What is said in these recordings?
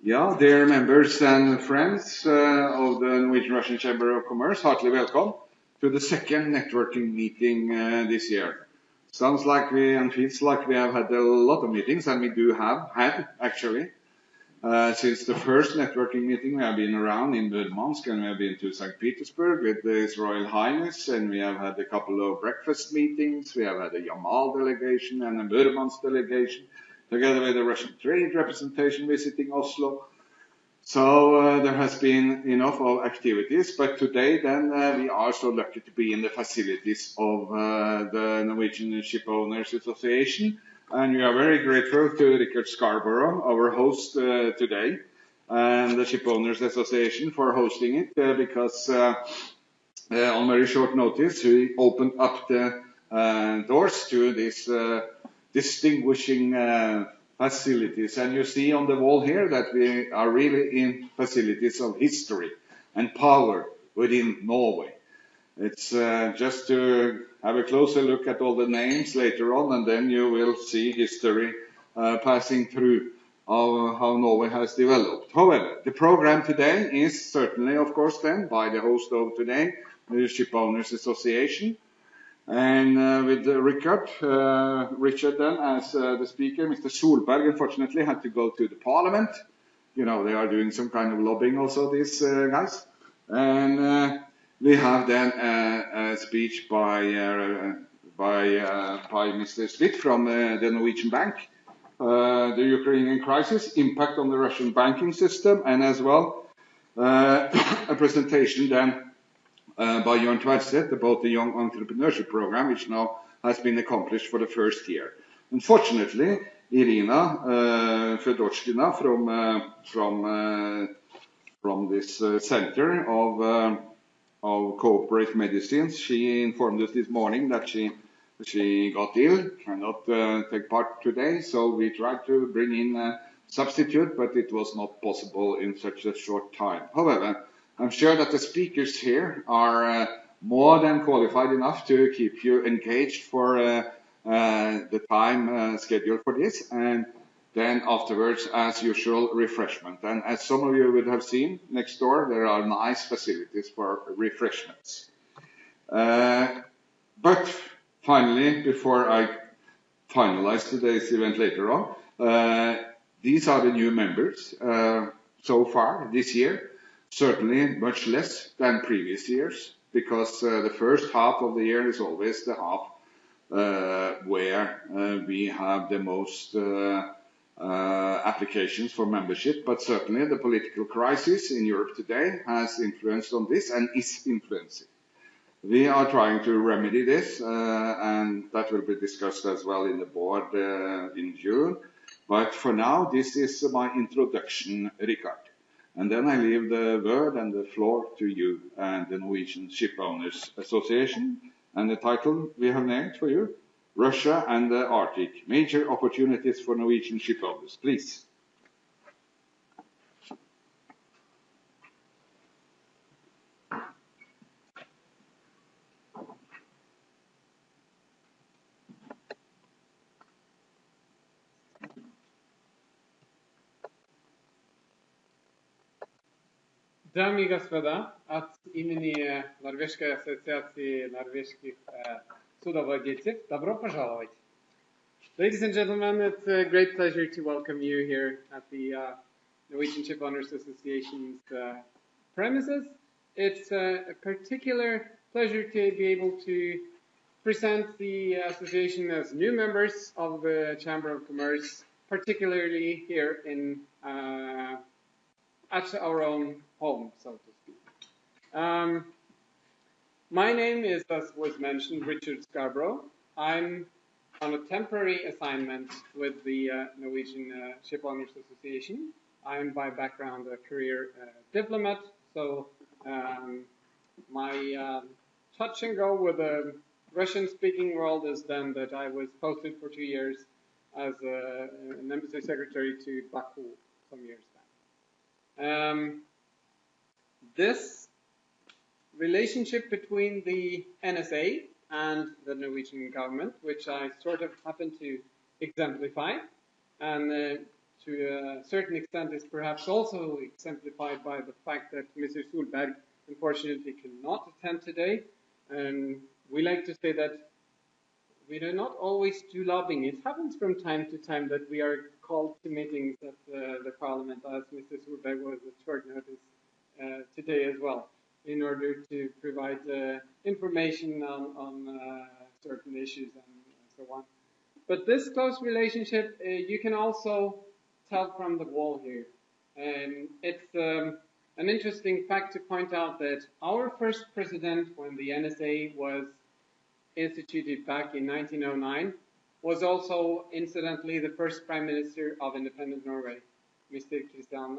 Yeah, dear members and friends of the Norwegian-Russian Chamber of Commerce, heartily welcome to the second networking meeting this year. Sounds like and feels like we have had a lot of meetings, and we do have had actually. Since the first networking meeting, we have been around in Murmansk, and we have been to St. Petersburg with His Royal Highness, and we have had a couple of breakfast meetings. We have had a Yamal delegation and a Murmansk delegation, together with the Russian trade representation visiting Oslo. So there has been enough of activities, but today then we are so lucky to be in the facilities of the Norwegian Shipowners Association, and we are very grateful to Richard Scarborough, our host today, and the Shipowners Association for hosting it, because on very short notice we opened up the doors to this distinguishing facilities. And you see on the wall here that we are really in facilities of history and power within Norway. It's just to have a closer look at all the names later on, and then you will see history passing through how Norway has developed. However, the program today is certainly, of course, then by the host of today, the Shipowners Association. And with Richard then as the speaker, Mr. Solberg unfortunately had to go to the parliament. You know, they are doing some kind of lobbying also, these guys. And we have then a speech by Mr. Smith from the Norwegian Bank, the Ukrainian crisis, impact on the Russian banking system, and as well a presentation then by Jørn Tverseth about the Young Entrepreneurship Program, which now has been accomplished for the first year. Unfortunately, Irina Fedotchkina from this center of cooperative medicines, she informed us this morning that she got ill, cannot take part today, so we tried to bring in a substitute, but it was not possible in such a short time. However, I'm sure that the speakers here are more than qualified enough to keep you engaged for the time scheduled for this, and then afterwards, as usual, refreshment. And as some of you would have seen next door, there are nice facilities for refreshments. But finally, before I finalize today's event later on, these are the new members so far this year. Certainly much less than previous years, because the first half of the year is always the half where we have the most applications for membership. But certainly the political crisis in Europe today has influenced on this and is influencing. We are trying to remedy this, and that will be discussed as well in the board in June. But for now, this is my introduction, Richard. And then I leave the word and the floor to you and the Norwegian Shipowners Association. And the title we have named for you, Russia and the Arctic, Major Opportunities for Norwegian Shipowners. Please. Дамы и господа, от имени Норвежской ассоциации норвежских судовладельцев, добро пожаловать. Ladies and gentlemen, it's a great pleasure to welcome you here at the Norwegian Shipowners Association's premises. It's a particular pleasure to be able to present the association as new members of the Chamber of Commerce, particularly here in at our own home, so to speak. My name is, as was mentioned, Richard Scarborough. I'm on a temporary assignment with the Norwegian Shipowners Association. I'm by background a career diplomat, so my touch and go with the Russian-speaking world is then that I was posted for 2 years as an embassy secretary to Baku some years back. This relationship between the NSA and the Norwegian government, which I sort of happen to exemplify and to a certain extent is perhaps also exemplified by the fact that Mr. Solberg unfortunately cannot attend today. And we like to say that we do not always do lobbying. It happens from time to time that we are called to meetings at the Parliament, as Mr. Solberg was at short notice today as well, in order to provide information on certain issues and so on. But this close relationship, you can also tell from the wall here. And it's an interesting fact to point out that our first president, when the NSA was instituted back in 1909, was also, incidentally, the first Prime Minister of independent Norway, Mr. Christian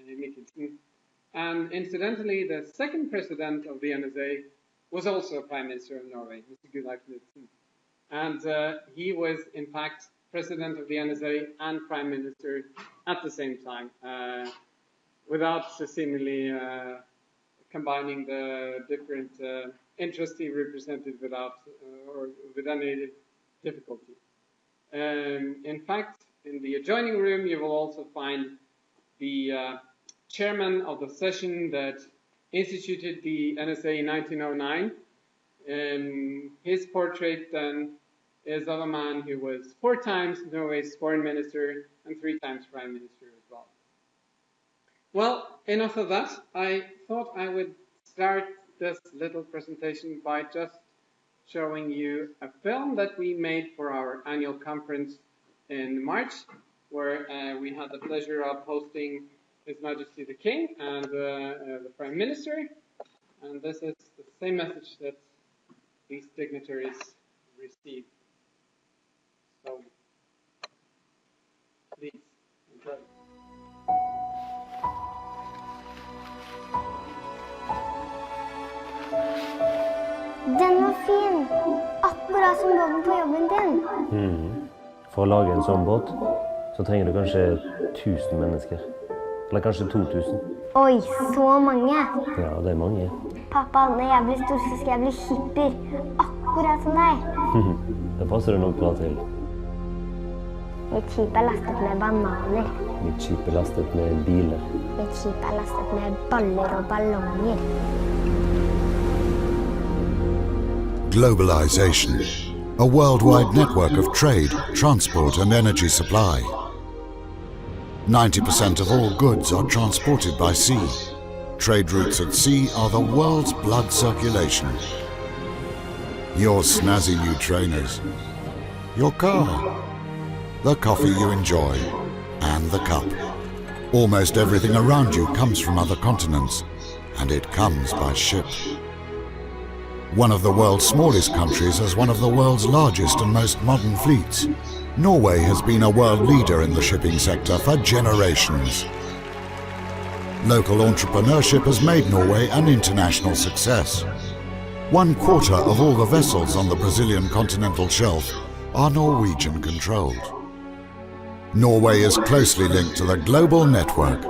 Michelsen. And incidentally, the second president of the NSA was also a Prime Minister of Norway, Mr. Gunnar Knudsen. And he was, in fact, president of the NSA and Prime Minister at the same time, without seemingly combining the different interests he represented or with any difficulty. In fact, in the adjoining room, you will also find the chairman of the session that instituted the NSA in 1909. His portrait then is of a man who was 4 times Norway's foreign minister and 3 times prime minister as well. Well, enough of that. I thought I would start this little presentation by just showing you a film that we made for our annual conference in March, where we had the pleasure of hosting His Majesty the King and the Prime Minister. And this is the same message that these dignitaries received. So, please enjoy. Den var fin. Akkurat som båten på jobben din. For å lage en sånn båt, så trenger du kanskje 1000 mennesker. Eller kanskje 2000. Oi, så mange. Ja, det er mange. Pappa, når jeg blir stor, så skal jeg bli skipper. Akkurat som deg. Det passer du nok bra til. Mitt skip er lastet med bananer. Mitt skip er lastet med biler. Mitt skip er lastet med baller og ballonger. Globalization, a worldwide network of trade, transport and energy supply. 90% of all goods are transported by sea. Trade routes at sea are the world's blood circulation. Your snazzy new trainers, your car, the coffee you enjoy, and the cup. Almost everything around you comes from other continents, and it comes by ship. One of the world's smallest countries has one of the world's largest and most modern fleets. Norway has been a world leader in the shipping sector for generations. Local entrepreneurship has made Norway an international success. 1/4 of all the vessels on the Brazilian continental shelf are Norwegian-controlled. Norway is closely linked to the global network.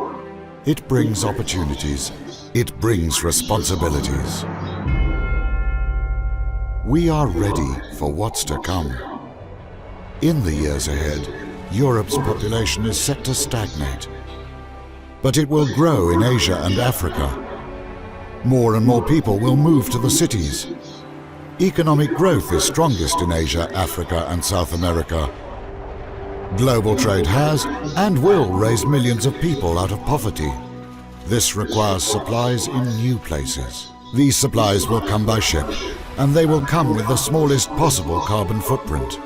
It brings opportunities. It brings responsibilities. We are ready for what's to come. In the years ahead, Europe's population is set to stagnate. But it will grow in Asia and Africa. More and more people will move to the cities. Economic growth is strongest in Asia, Africa and South America. Global trade has and will raise millions of people out of poverty. This requires supplies in new places. These supplies will come by ship, and they will come with the smallest possible carbon footprint.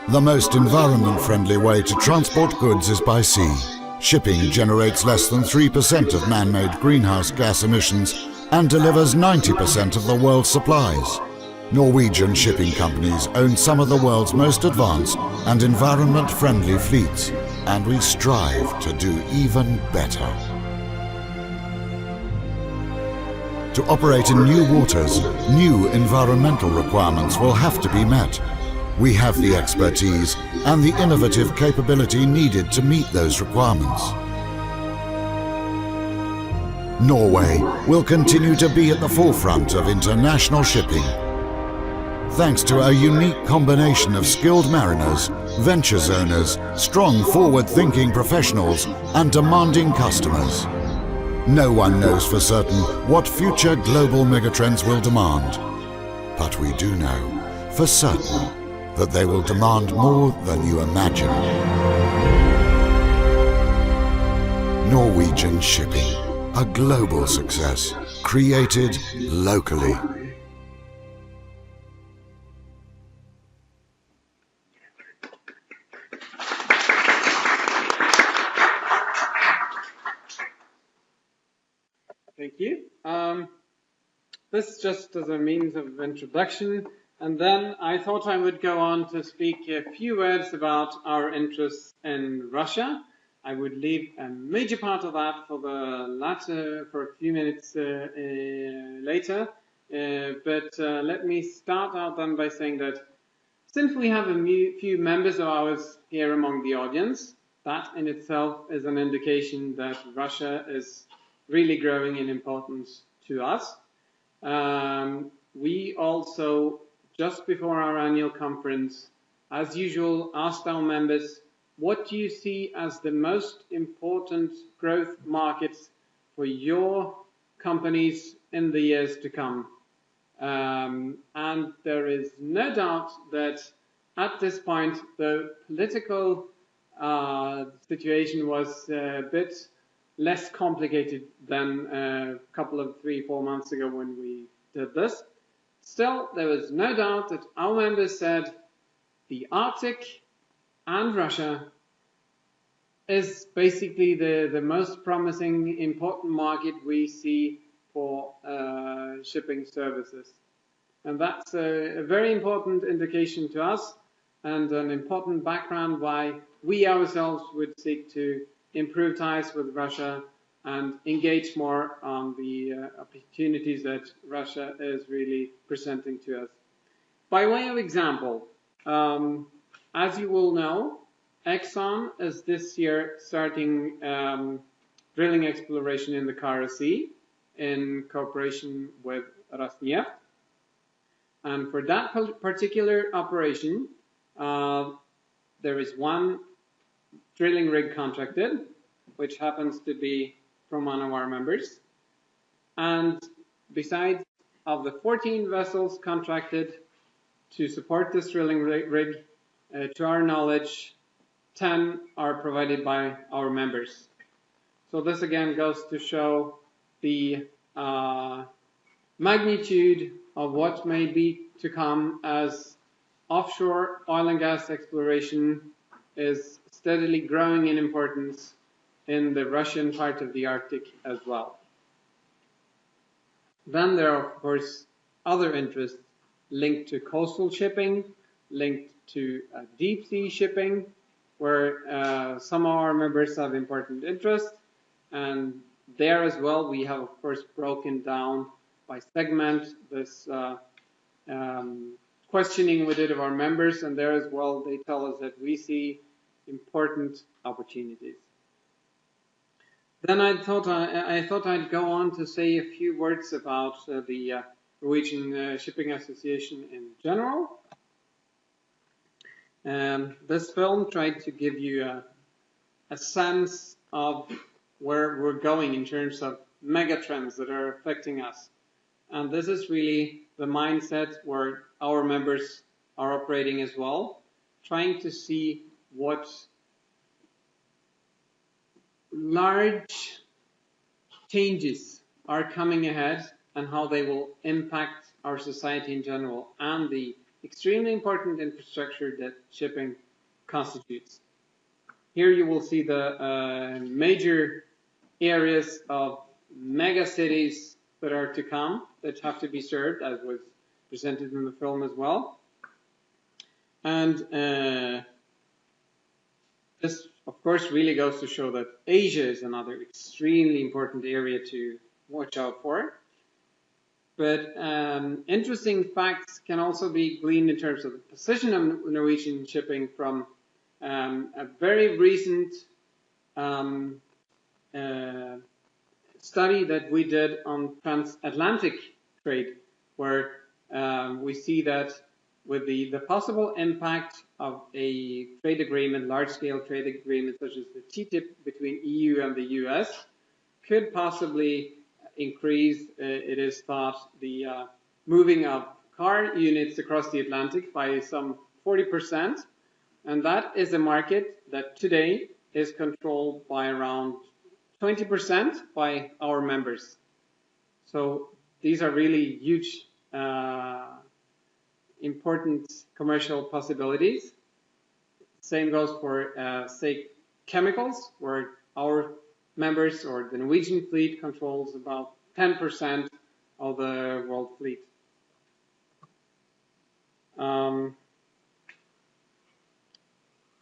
The most environment-friendly way to transport goods is by sea. Shipping generates less than 3% of man-made greenhouse gas emissions and delivers 90% of the world's supplies. Norwegian shipping companies own some of the world's most advanced and environment-friendly fleets, and we strive to do even better. To operate in new waters, new environmental requirements will have to be met. We have the expertise and the innovative capability needed to meet those requirements. Norway will continue to be at the forefront of international shipping. thanks to a unique combination of skilled mariners, ventures owners, strong forward-thinking professionals and demanding customers. No one knows for certain what future global megatrends will demand, but we do know for certain that they will demand more than you imagine. Norwegian shipping, a global success, created locally. Thank you. This just as a means of introduction, and then I thought I would go on to speak a few words about our interests in Russia. I would leave a major part of that for a few minutes later. But let me start out then by saying that since we have a few members of ours here among the audience, that in itself is an indication that Russia is really growing in importance to us. We also, just before our annual conference, as usual, asked our members, what do you see as the most important growth markets for your companies in the years to come? And there is no doubt that at this point the political situation was a bit less complicated than a couple of 3-4 months ago when we did this. Still, there was no doubt that our members said the Arctic and Russia is basically the most promising, important market we see for shipping services. And that's a very important indication to us and an important background why we ourselves would seek to improve ties with Russia and engage more on the opportunities that Russia is really presenting to us. By way of example, as you will know, Exxon is this year starting drilling exploration in the Kara Sea in cooperation with Rosneft. And for that particular operation, there is one drilling rig contracted, which happens to be from one of our members. And besides of the 14 vessels contracted to support this drilling rig, to our knowledge, 10 are provided by our members. So this again goes to show the magnitude of what may be to come as offshore oil and gas exploration is steadily growing in importance in the Russian part of the Arctic as well. Then there are, of course, other interests linked to coastal shipping, linked to deep sea shipping, where some of our members have important interest. And there as well, we have, of course, broken down by segment this questioning we did of our members. And there as well, they tell us that we see important opportunities. Then I thought I'd go on to say a few words about the Norwegian Shipping Association in general. This film tried to give you a sense of where we're going in terms of megatrends that are affecting us. And this is really the mindset where our members are operating as well, trying to see what large changes are coming ahead and how they will impact our society in general and the extremely important infrastructure that shipping constitutes. Here you will see the major areas of mega cities that are to come, that have to be served, as was presented in the film as well. And this, of course, really goes to show that Asia is another extremely important area to watch out for. But interesting facts can also be gleaned in terms of the position of Norwegian shipping from a very recent study that we did on transatlantic trade, where we see that with the possible impact of a trade agreement, large-scale trade agreement such as the TTIP between EU and the US, could possibly increase, it is thought, the moving of car units across the Atlantic by some 40%, and that is a market that today is controlled by around 20% by our members. So these are really huge, important commercial possibilities. Same goes for, say, chemicals, where our members or the Norwegian fleet controls about 10% of the world fleet.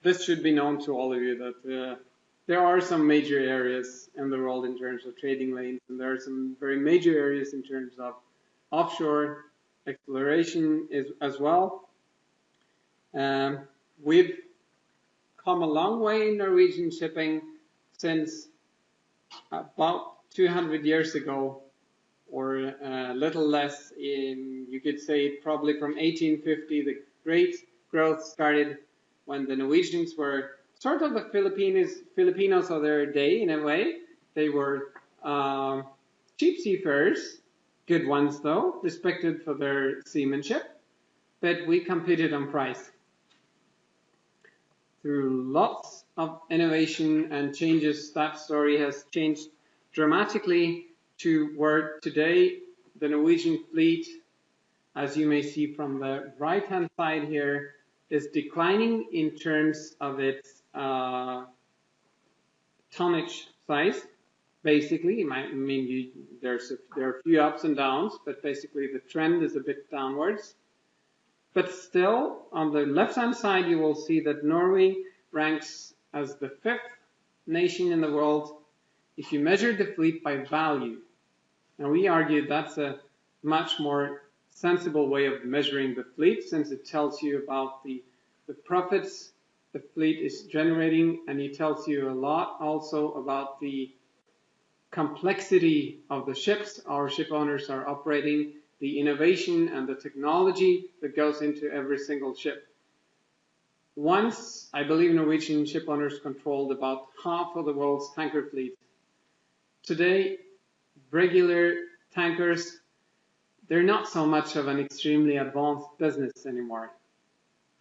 This should be known to all of you that there are some major areas in the world in terms of trading lanes, and there are some very major areas in terms of offshore exploration as well. We've come a long way in Norwegian shipping since about 200 years ago, or a little less, you could say probably from 1850. The great growth started when the Norwegians were sort of the Filipinos of their day in a way. They were cheap seafarers, good ones though, respected for their seamanship, but we competed on price. Through lots of innovation and changes, that story has changed dramatically to where today the Norwegian fleet, as you may see from the right-hand side here, is declining in terms of its tonnage size. Basically, there are a few ups and downs, but basically the trend is a bit downwards. But still, on the left-hand side, you will see that Norway ranks as the 5th nation in the world if you measure the fleet by value. Now, we argue that's a much more sensible way of measuring the fleet, since it tells you about the profits the fleet is generating, and it tells you a lot also about the complexity of the ships our ship owners are operating, the innovation and the technology that goes into every single ship. Once, I believe Norwegian ship owners controlled about half of the world's tanker fleet. Today, regular tankers, they're not so much of an extremely advanced business anymore.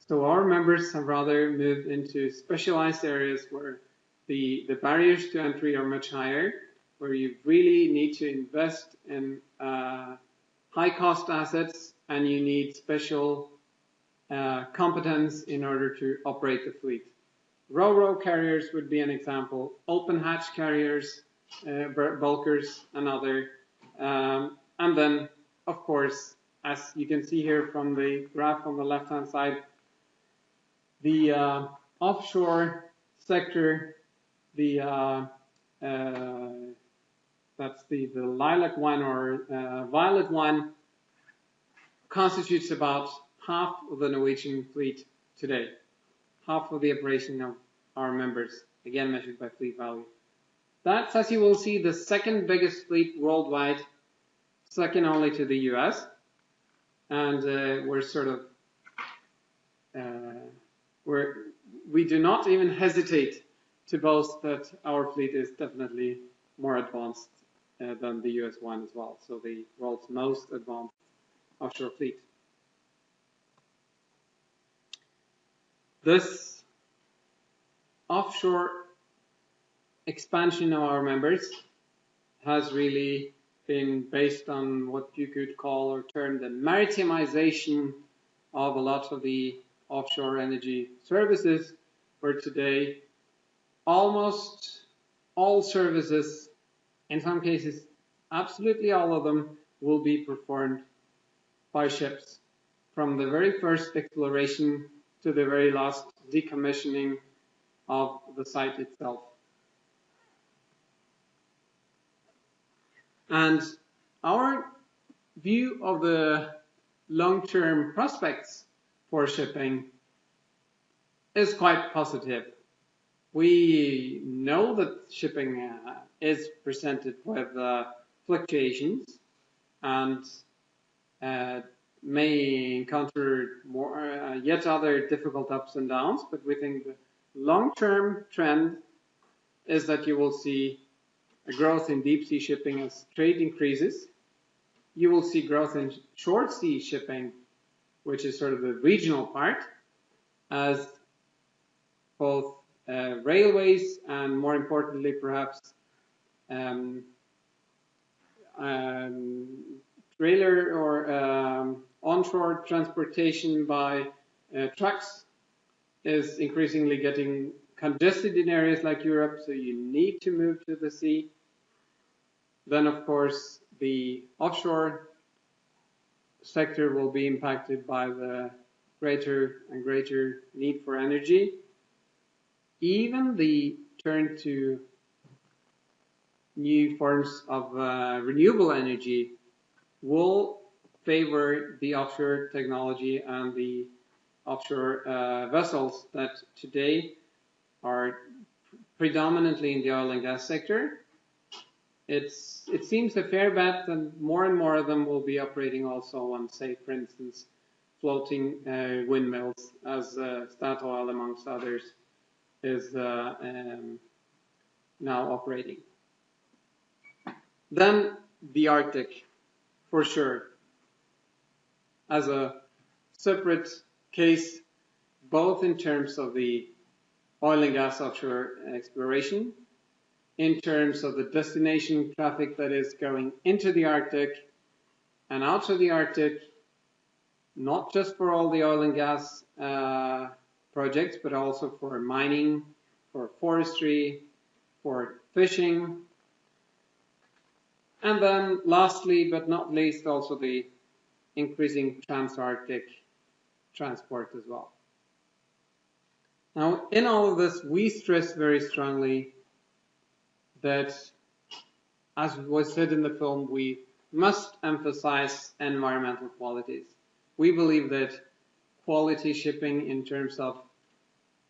So our members have rather moved into specialized areas where the barriers to entry are much higher, where you really need to invest in high-cost assets, and you need special competence in order to operate the fleet. Ro-ro carriers would be an example, open hatch carriers, bulkers, another. And then, of course, as you can see here from the graph on the left-hand side, the offshore sector, that's the lilac one or violet one, constitutes about half of the Norwegian fleet today. Half of the operation of our members, again measured by fleet value. That's, as you will see, the second biggest fleet worldwide, second only to the US. And we're sort of, we do not even hesitate to boast that our fleet is definitely more advanced than the US one as well. So the world's most advanced offshore fleet. This offshore expansion of our members has really been based on what you could call or term the maritimization of a lot of the offshore energy services, where today almost all services, in some cases absolutely all of them, will be performed by ships, from the very first exploration to the very last decommissioning of the site itself. And our view of the long-term prospects for shipping is quite positive. We know that shipping is presented with fluctuations, and may encounter more, yet other difficult ups and downs, but we think the long-term trend is that you will see a growth in deep sea shipping as trade increases. You will see growth in short sea shipping, which is sort of the regional part, as both railways and, more importantly, perhaps trailer or onshore transportation by trucks is increasingly getting congested in areas like Europe, so you need to move to the sea. Then, of course, the offshore sector will be impacted by the greater and greater need for energy. Even the turn to new forms of renewable energy will favor the offshore technology and the offshore vessels that today are predominantly in the oil and gas sector. It seems a fair bet that more and more of them will be operating also on, say, for instance, floating windmills, as Statoil, amongst others, is now operating. Then the Arctic, for sure, as a separate case, both in terms of the oil and gas offshore exploration, in terms of the destination traffic that is going into the Arctic and out of the Arctic, not just for all the oil and gas projects, but also for mining, for forestry, for fishing. And then lastly, but not least, also the increasing trans-Arctic transport as well. Now, in all of this, we stress very strongly that, as was said in the film, we must emphasize environmental qualities. We believe that quality shipping, in terms of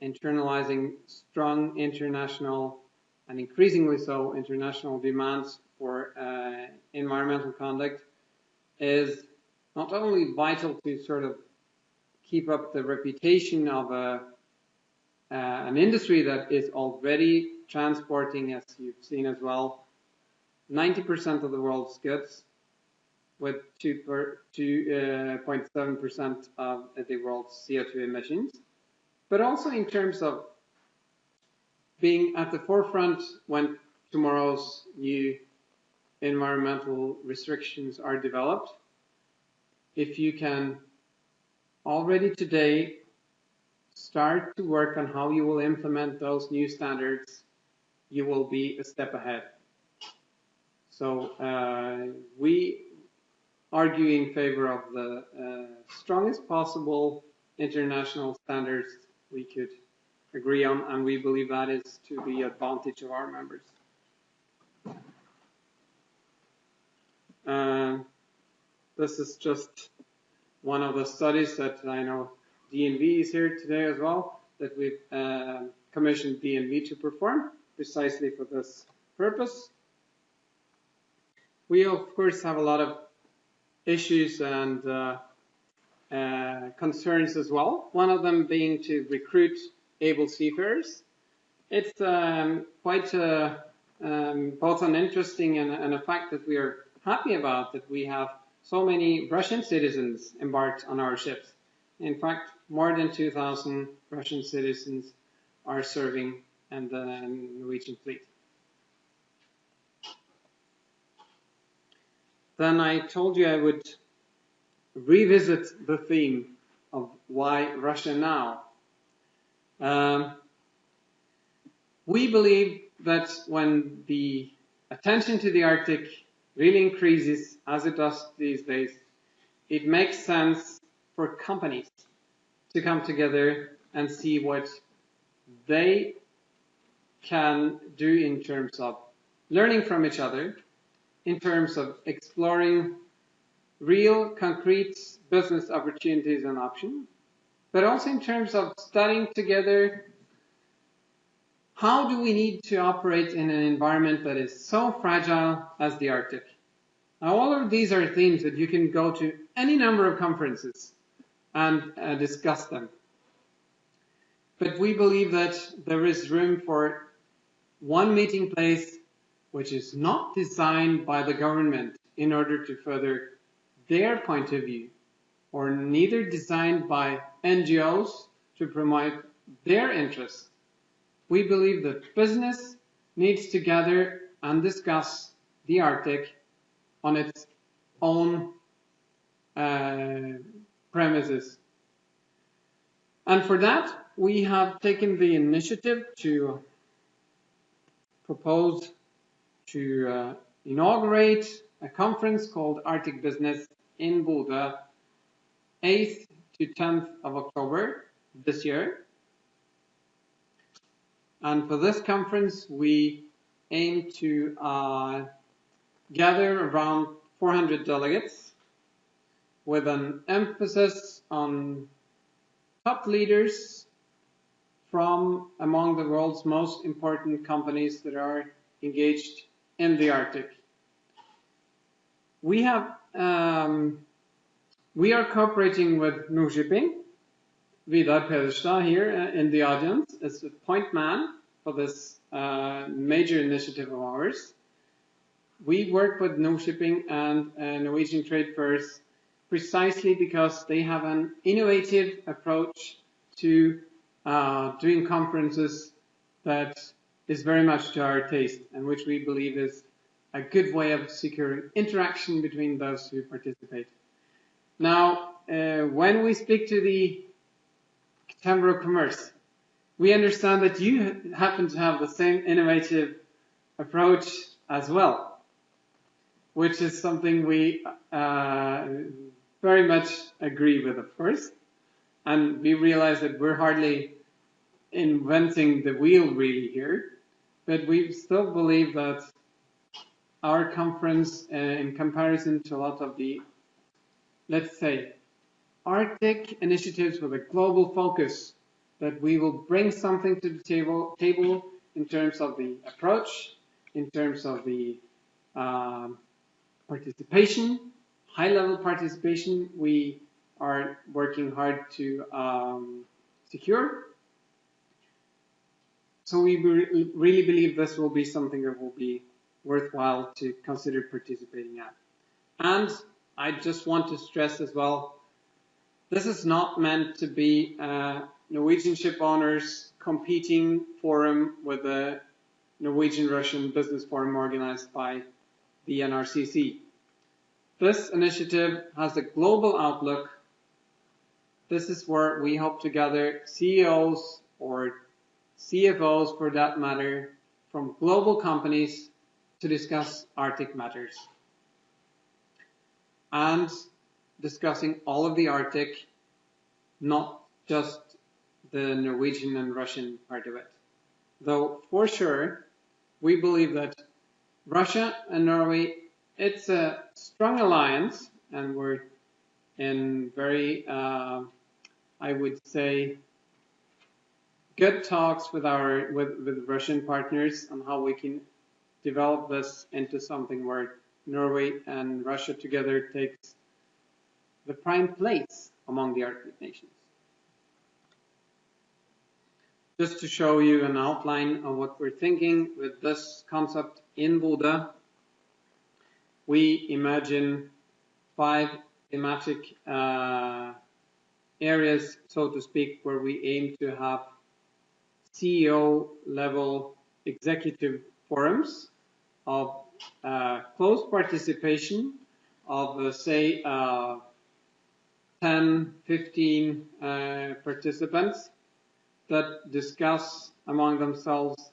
internalizing strong international and increasingly so international demands for environmental conduct, is not only vital to sort of keep up the reputation of an industry that is already transporting, as you've seen as well, 90% of the world's goods, with 2.7% of the world's CO2 emissions, but also in terms of being at the forefront when tomorrow's new environmental restrictions are developed. If you can already today start to work on how you will implement those new standards, you will be a step ahead. So we argue in favor of the strongest possible international standards we could agree on, and we believe that is to the advantage of our members. This is just one of the studies that I know DNV is here today as well, that we've commissioned DNV to perform precisely for this purpose. We, of course, have a lot of issues and concerns as well, one of them being to recruit able seafarers. It's quite both an interesting and a fact that we are happy about, that we have so many Russian citizens embarked on our ships. In fact, more than 2,000 Russian citizens are serving in the Norwegian fleet. Then I told you I would revisit the theme of why Russia now. We believe that when the attention to the Arctic really increases, as it does these days, it makes sense for companies to come together and see what they can do in terms of learning from each other, in terms of exploring real, concrete business opportunities and options, but also in terms of studying together how do we need to operate in an environment that is so fragile as the Arctic. Now, all of these are themes that you can go to any number of conferences and discuss them. But we believe that there is room for one meeting place which is not designed by the government in order to further their point of view, or neither designed by NGOs to promote their interests. We believe that business needs to gather and discuss the Arctic on its own premises. And for that, we have taken the initiative to propose to inaugurate a conference called Arctic Business in Bodø, 8th to 10th of October this year. And for this conference, we aim to gather around 400 delegates with an emphasis on top leaders from among the world's most important companies that are engaged in the Arctic. We are cooperating with Norwegian-Russian. Vidar Pederstad here in the audience is the point man for this major initiative of ours. We work with Norwegian-Russian and Norwegian trade fairs precisely because they have an innovative approach to doing conferences that is very much to our taste, and which we believe is a good way of securing interaction between those who participate. Now, when we speak to the Chamber of Commerce, we understand that you happen to have the same innovative approach as well, which is something we very much agree with, of course. And we realize that we're hardly inventing the wheel really here, but we still believe that our conference, in comparison to a lot of the, let's say, Arctic initiatives with a global focus, that we will bring something to the table in terms of the approach, in terms of the participation, high-level participation we are working hard to secure. So we really believe this will be something that will be worthwhile to consider participating at. And I just want to stress as well, this is not meant to be a Norwegian Shipowners competing forum with the Norwegian-Russian business forum organized by the NRCC. This initiative has a global outlook. This is where we hope to gather CEOs or CFOs, for that matter, from global companies to discuss Arctic matters. And discussing all of the Arctic, not just the Norwegian and Russian part of it. Though, for sure, we believe that Russia and Norway, it's a strong alliance, and we're in very, I would say, good talks with with Russian partners on how we can develop this into something where Norway and Russia together takes the prime place among the Arctic nations. Just to show you an outline of what we're thinking with this concept in Bodø, we imagine 5 thematic areas, so to speak, where we aim to have CEO level executive forums of close participation of say 10, 15 participants that discuss among themselves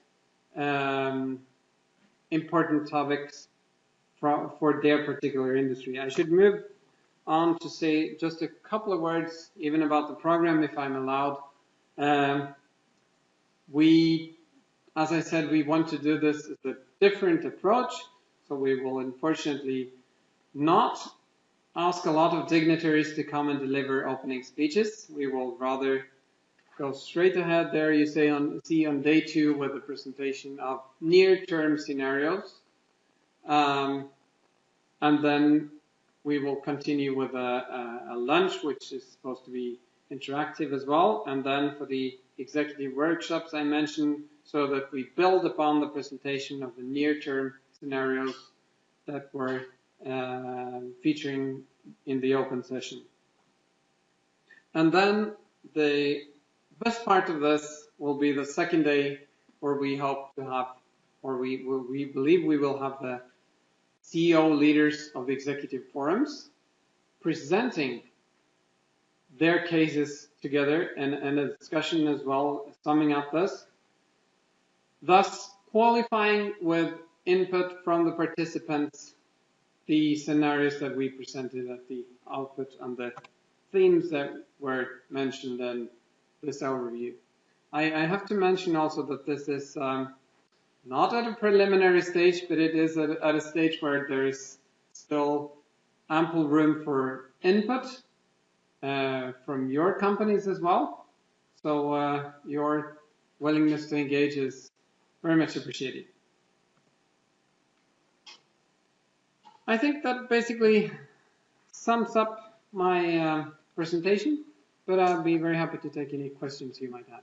important topics for their particular industry. I should move on to say just a couple of words even about the program, if I'm allowed. As I said, we want to do this as a different approach, so we will unfortunately not ask a lot of dignitaries to come and deliver opening speeches. We will rather go straight ahead there, you see on day 2 with a presentation of near-term scenarios. And then we will continue with a lunch, which is supposed to be interactive as well. And then for the executive workshops I mentioned, so that we build upon the presentation of the near-term scenarios that were featuring in the open session. And then the best part of this will be the second day, where we hope to have, or we believe we will have the CEO leaders of the executive forums presenting their cases together and a discussion as well, summing up this, thus qualifying with input from the participants the scenarios that we presented at the output and the themes that were mentioned in this overview. I have to mention also that this is not at a preliminary stage, but it is at a stage where there is still ample room for input from your companies as well. So your willingness to engage is very much appreciated. I think that basically sums up my presentation, but I'll be very happy to take any questions you might have.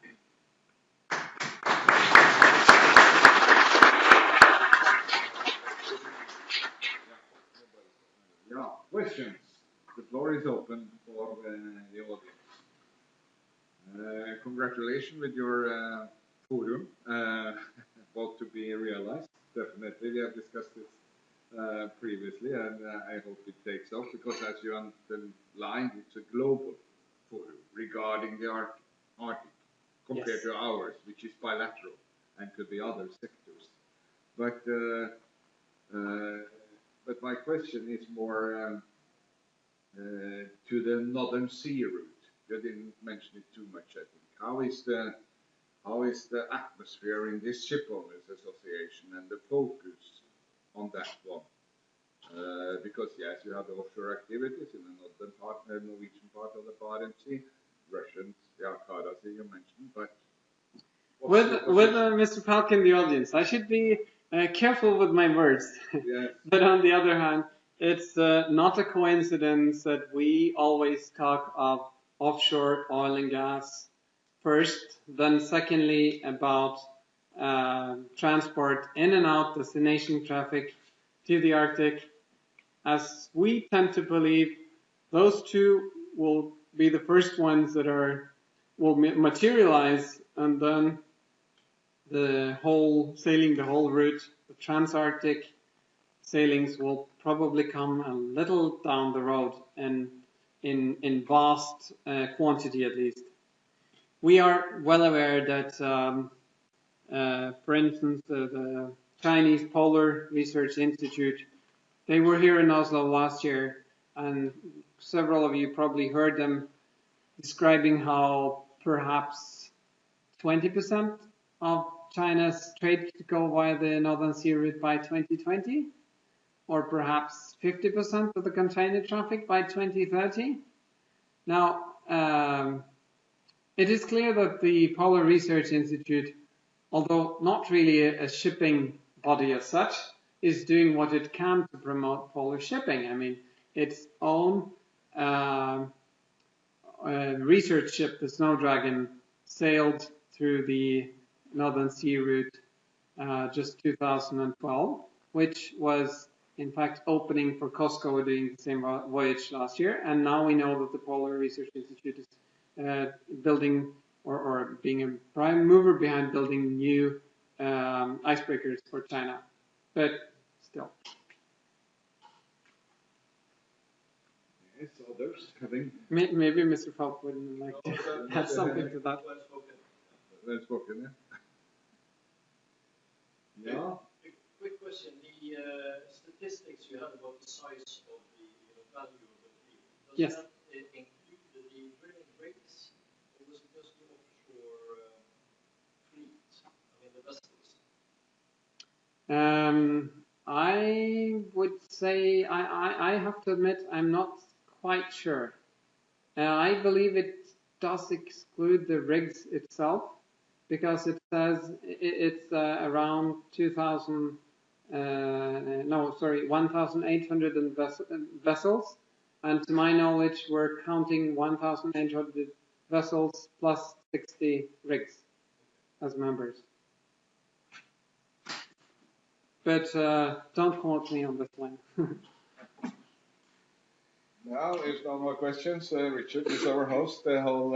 Yeah, questions. The floor is open for the audience. Congratulations with your forum, about to be realized. Definitely, we have discussed this previously, and I hope it takes off, because as you underlined, it's a global forum regarding the Arctic compared to ours, which is bilateral and could be other sectors. But my question is more to the Northern Sea route. You didn't mention it too much, I think. How is the atmosphere in this Shipowners Association and the focus on that one? Because yes, you have the offshore activities in the northern part, the Norwegian part of the Barents Sea, Russians, Kara Sea you mentioned, but with Mr. Falk in the audience, I should be careful with my words. Yes. But on the other hand, it's not a coincidence that we always talk of offshore oil and gas first, then secondly about transport in and out, destination traffic to the Arctic, as we tend to believe those two will be the first ones that will materialize, and then sailing the whole route, the trans-Arctic sailings will probably come a little down the road and in vast quantity at least. We are well aware that, for instance, the Chinese Polar Research Institute, they were here in Oslo last year, and several of you probably heard them describing how perhaps 20% of China's trade could go via the Northern Sea route by 2020, or perhaps 50% of the container traffic by 2030. Now, it is clear that the Polar Research Institute, although not really a shipping body as such, is doing what it can to promote polar shipping. I mean, its own research ship, the Snowdragon, sailed through the Northern Sea route just 2012, which was in fact opening for COSCO doing the same voyage last year. And now we know that the Polar Research Institute is building or being a prime mover behind building new icebreakers for China. But still. yes, others having Maybe Mr. Falk would like to add something to that. well spoken, yeah. Yeah. Quick question. The statistics you had about the size of the value of the fleet, does Yes. that include the drilling rigs, or was it just the offshore fleet? I mean, the vessels? I would say, I have to admit, I'm not quite sure. I believe it does exclude the rigs itself, because it says it's around 2,000 1,800 vessels, and to my knowledge, we're counting 1,800 vessels plus 60 rigs as members. But don't quote me on this one. Now, if no more questions, Richard is our host the whole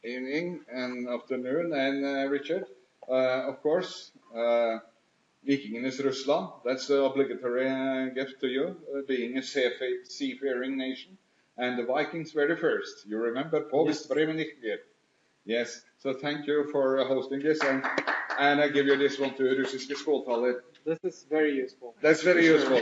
evening and afternoon. And Richard, of course, Vikingenes Russland, that's the obligatory gift to you, being a seafaring nation. And the Vikings were the first. You remember? Yes. Yes. So thank you for hosting this. And I give you this one to russiske skåltaler. This is very useful. That's very useful.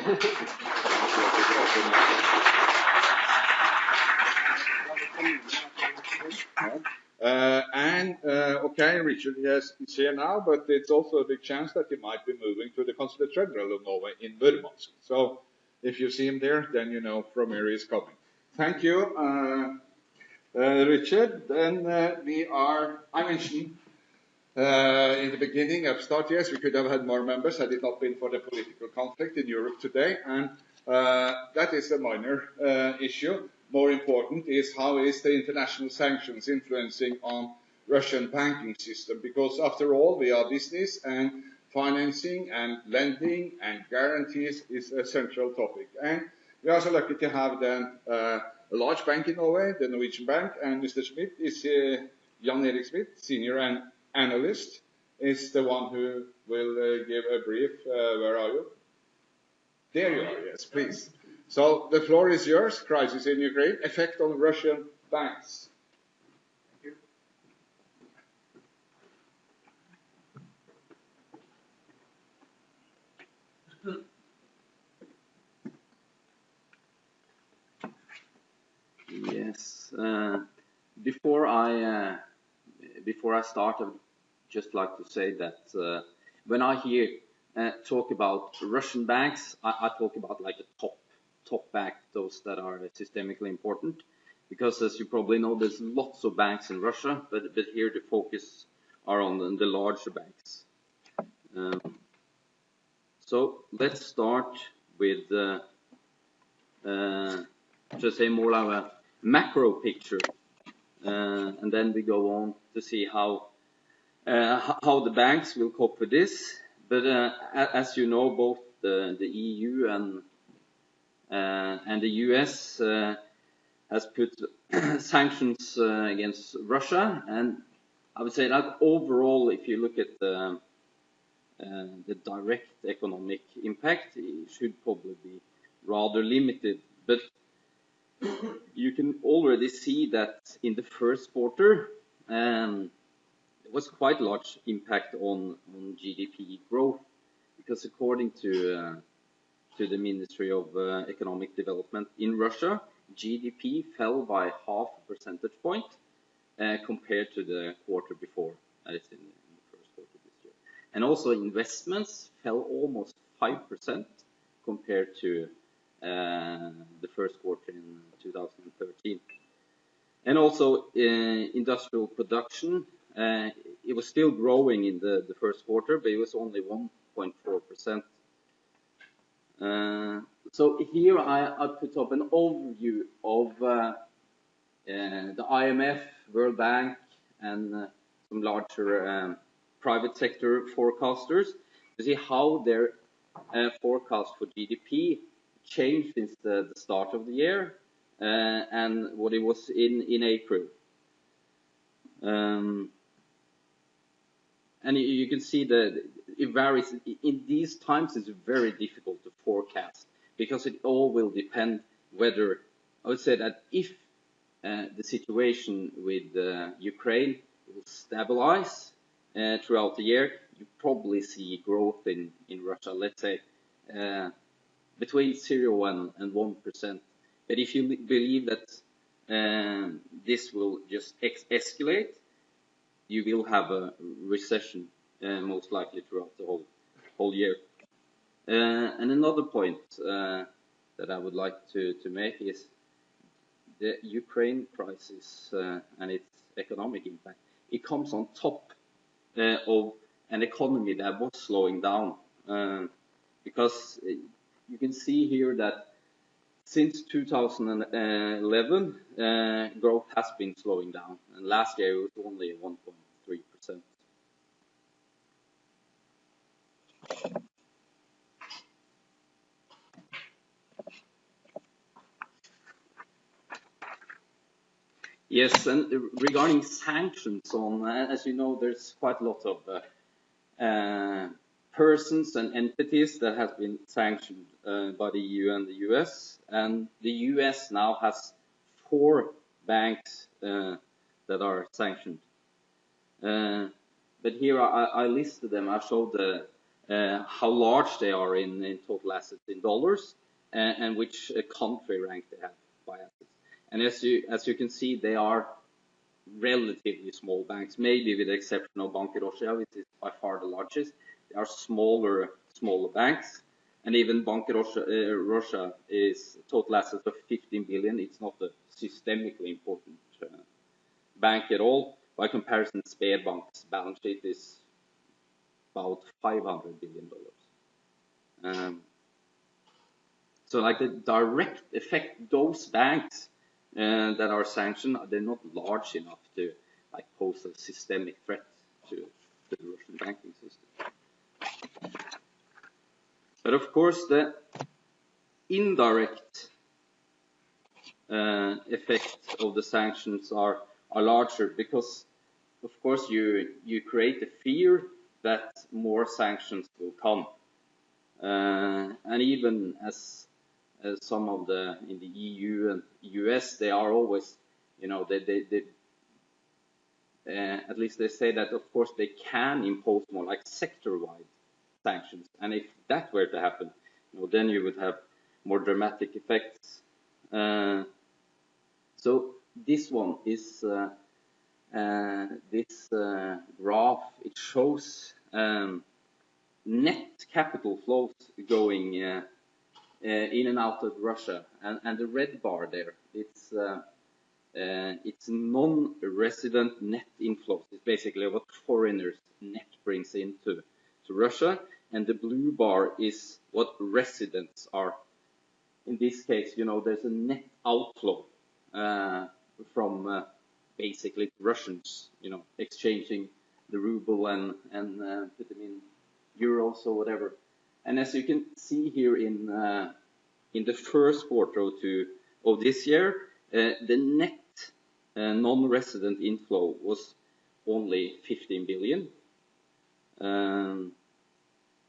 Okay, Richard is here now, but it's also a big chance that he might be moving to the Consulate General of Norway in Murmansk. So if you see him there, then you know from where he is coming. Thank you, Richard. Then I mentioned in the beginning of start, yes, we could have had more members had it not been for the political conflict in Europe today, and that is a minor issue. More important is how is the international sanctions influencing on Russian banking system, because after all, we are business and financing and lending and guarantees is a central topic. And we are so lucky to have then a large bank in Norway, the Norwegian Bank, and Mr. Schmidt is Jan Erik Schmidt, senior analyst, is the one who will give a brief. Where are you? There you are, yes, please. So the floor is yours. Crisis in Ukraine, effect on Russian banks. Yes. Before I start, I'd just like to say that when I hear talk about Russian banks, I talk about like a top bank, those that are systemically important, because as you probably know, there's lots of banks in Russia, but here the focus are on the larger banks. So let's start with just say more like a macro picture, and then we go on to see how the banks will cope with this. But as you know, both the EU and the US has put sanctions against Russia, and I would say that overall, if you look at the direct economic impact, it should probably be rather limited. But you can already see that in the first quarter, there was quite a large impact on GDP growth, because according to the Ministry of Economic Development in Russia, GDP fell by 0.5 percentage point compared to the quarter before, that is in the first quarter this year. And also investments fell almost 5% compared to the first quarter in 2013. And also industrial production, it was still growing in the first quarter, but it was only 1.4%. So here I put up an overview of the IMF, World Bank, and some larger private sector forecasters to see how their forecast for GDP changed since the start of the year and what it was in April. And you can see that it varies. In these times, it's very difficult to forecast, because it all will depend whether, I would say that if the situation with Ukraine will stabilize throughout the year, you probably see growth in Russia, let's say between 0 and 1%. But if you believe that this will just escalate, you will have a recession most likely throughout the whole year. And another point that I would like to make is the Ukraine crisis and its economic impact. It comes on top of an an economy that was slowing down, because you can see here that since 2011, growth has been slowing down, and last year it was only 1.3%. Yes, and regarding sanctions on, as you know, there's quite a lot of persons and entities that have been sanctioned by the EU and the US. And the US now has 4 banks that are sanctioned. But here I listed them. I showed how large they are in total assets in dollars, and which country rank they have by assets. And as you can see, they are relatively small banks, maybe with the exception of Bank-Russia, which is by far the largest. They are smaller banks, and even Bank-Russia is total assets of 15 billion. It's not a systemically important bank at all. By comparison, Sberbank's balance sheet is about $500 billion. So like the direct effect, those banks that are sanctioned, they're not large enough to like pose a systemic threat to the Russian banking system. But of course, the indirect effect of the sanctions are larger, because of course you create a fear that more sanctions will come, and even as some of in the EU and US, they are always, you know, they at least they say that of course they can impose more like sector-wide sanctions, and if that were to happen, you know, then you would have more dramatic effects. So this one is this graph. It shows net capital flows going in and out of Russia, and the red bar there, it's non-resident net inflows. It's basically what foreigners net brings into Russia, and the blue bar is what residents are. In this case, you know, there's a net outflow from basically Russians, you know, exchanging the ruble and put them in euros or whatever. And as you can see here in the first quarter of this year, the net non-resident inflow was only 15 billion.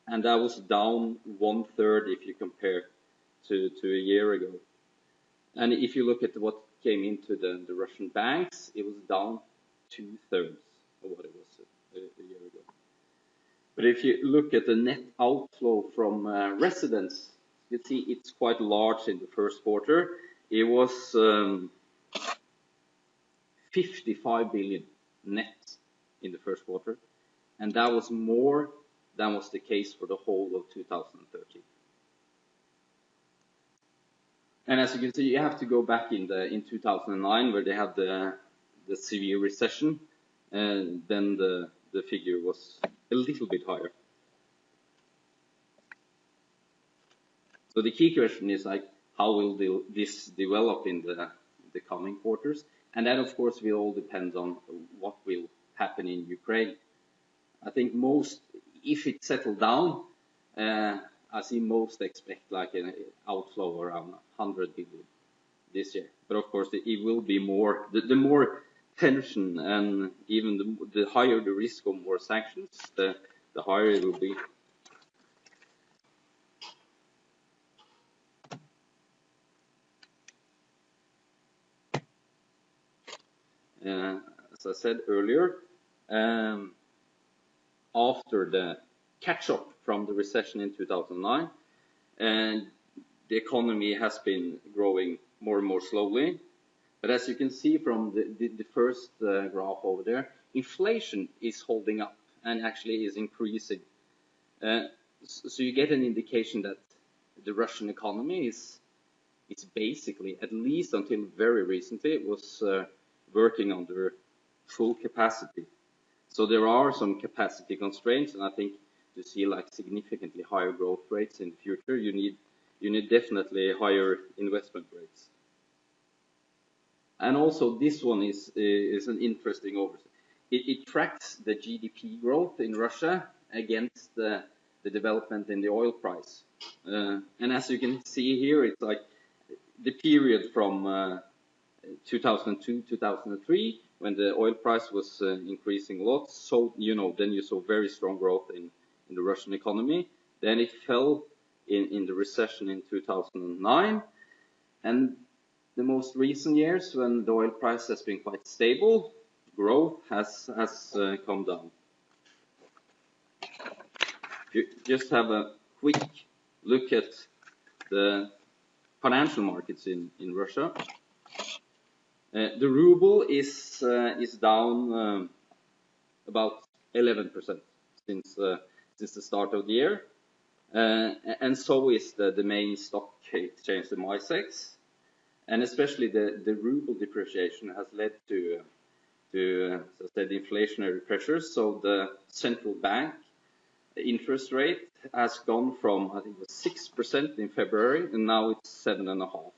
And that was down 1/3 if you compare to a year ago. And if you look at what came into the Russian banks, it was down 2/3 of what it was a year ago. But if you look at the net outflow from residents, you see it's quite large in the first quarter. It was 55 billion net in the first quarter, and that was more than was the case for the whole of 2013. And as you can see, you have to go back in 2009, where they had the severe recession, and then the figure was a little bit higher. So the key question is like, how will this develop in the coming quarters? And that, of course, will all depend on what will happen in Ukraine. I think most, if it settled down, I see most expect like an outflow around 100 billion this year. But of course, it will be more. The more tension and even the higher the risk of more sanctions, the higher it will be. As I said earlier, after the catch-up from the recession in 2009, and the economy has been growing more and more slowly. But as you can see from the first graph over there, inflation is holding up and actually is increasing. So you get an indication that the Russian economy is basically, at least until very recently, was working under full capacity. So there are some capacity constraints, and I think to see like significantly higher growth rates in the future, you need definitely higher investment rates. And also this one is an interesting oversight. It tracks the GDP growth in Russia against the development in the oil price. And as you can see here, it's like the period from 2002, 2003, when the oil price was increasing a lot. So, then you saw very strong growth in the Russian economy. Then it fell in the recession in 2009. And the most recent years, when the oil price has been quite stable, growth has come down. You just have a quick look at the financial markets in Russia. The ruble is down about 11% since the start of the year, and so is the main stock exchange, the MySex, and especially the ruble depreciation has led to as I said, inflationary pressures. So the central bank interest rate has gone from, I think it was 6% in February, and now it's 7.5%.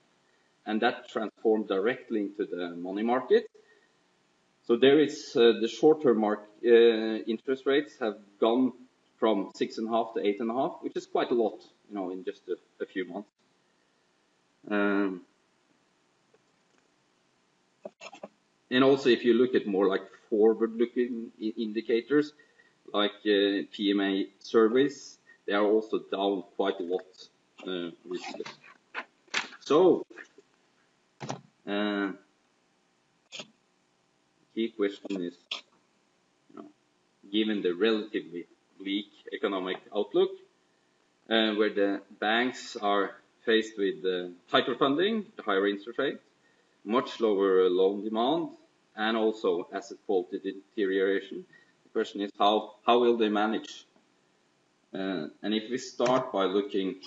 And that transformed directly into the money market. So there is the short-term interest rates have gone from 6.5 to 8.5, which is quite a lot, in just a few months. And also, if you look at more like forward-looking indicators, like PMA surveys, they are also down quite a lot recently. So, key question is, given the relatively bleak economic outlook, where the banks are faced with tighter funding, the higher interest rate, much lower loan demand, and also asset quality deterioration, the question is how will they manage? And if we start by looking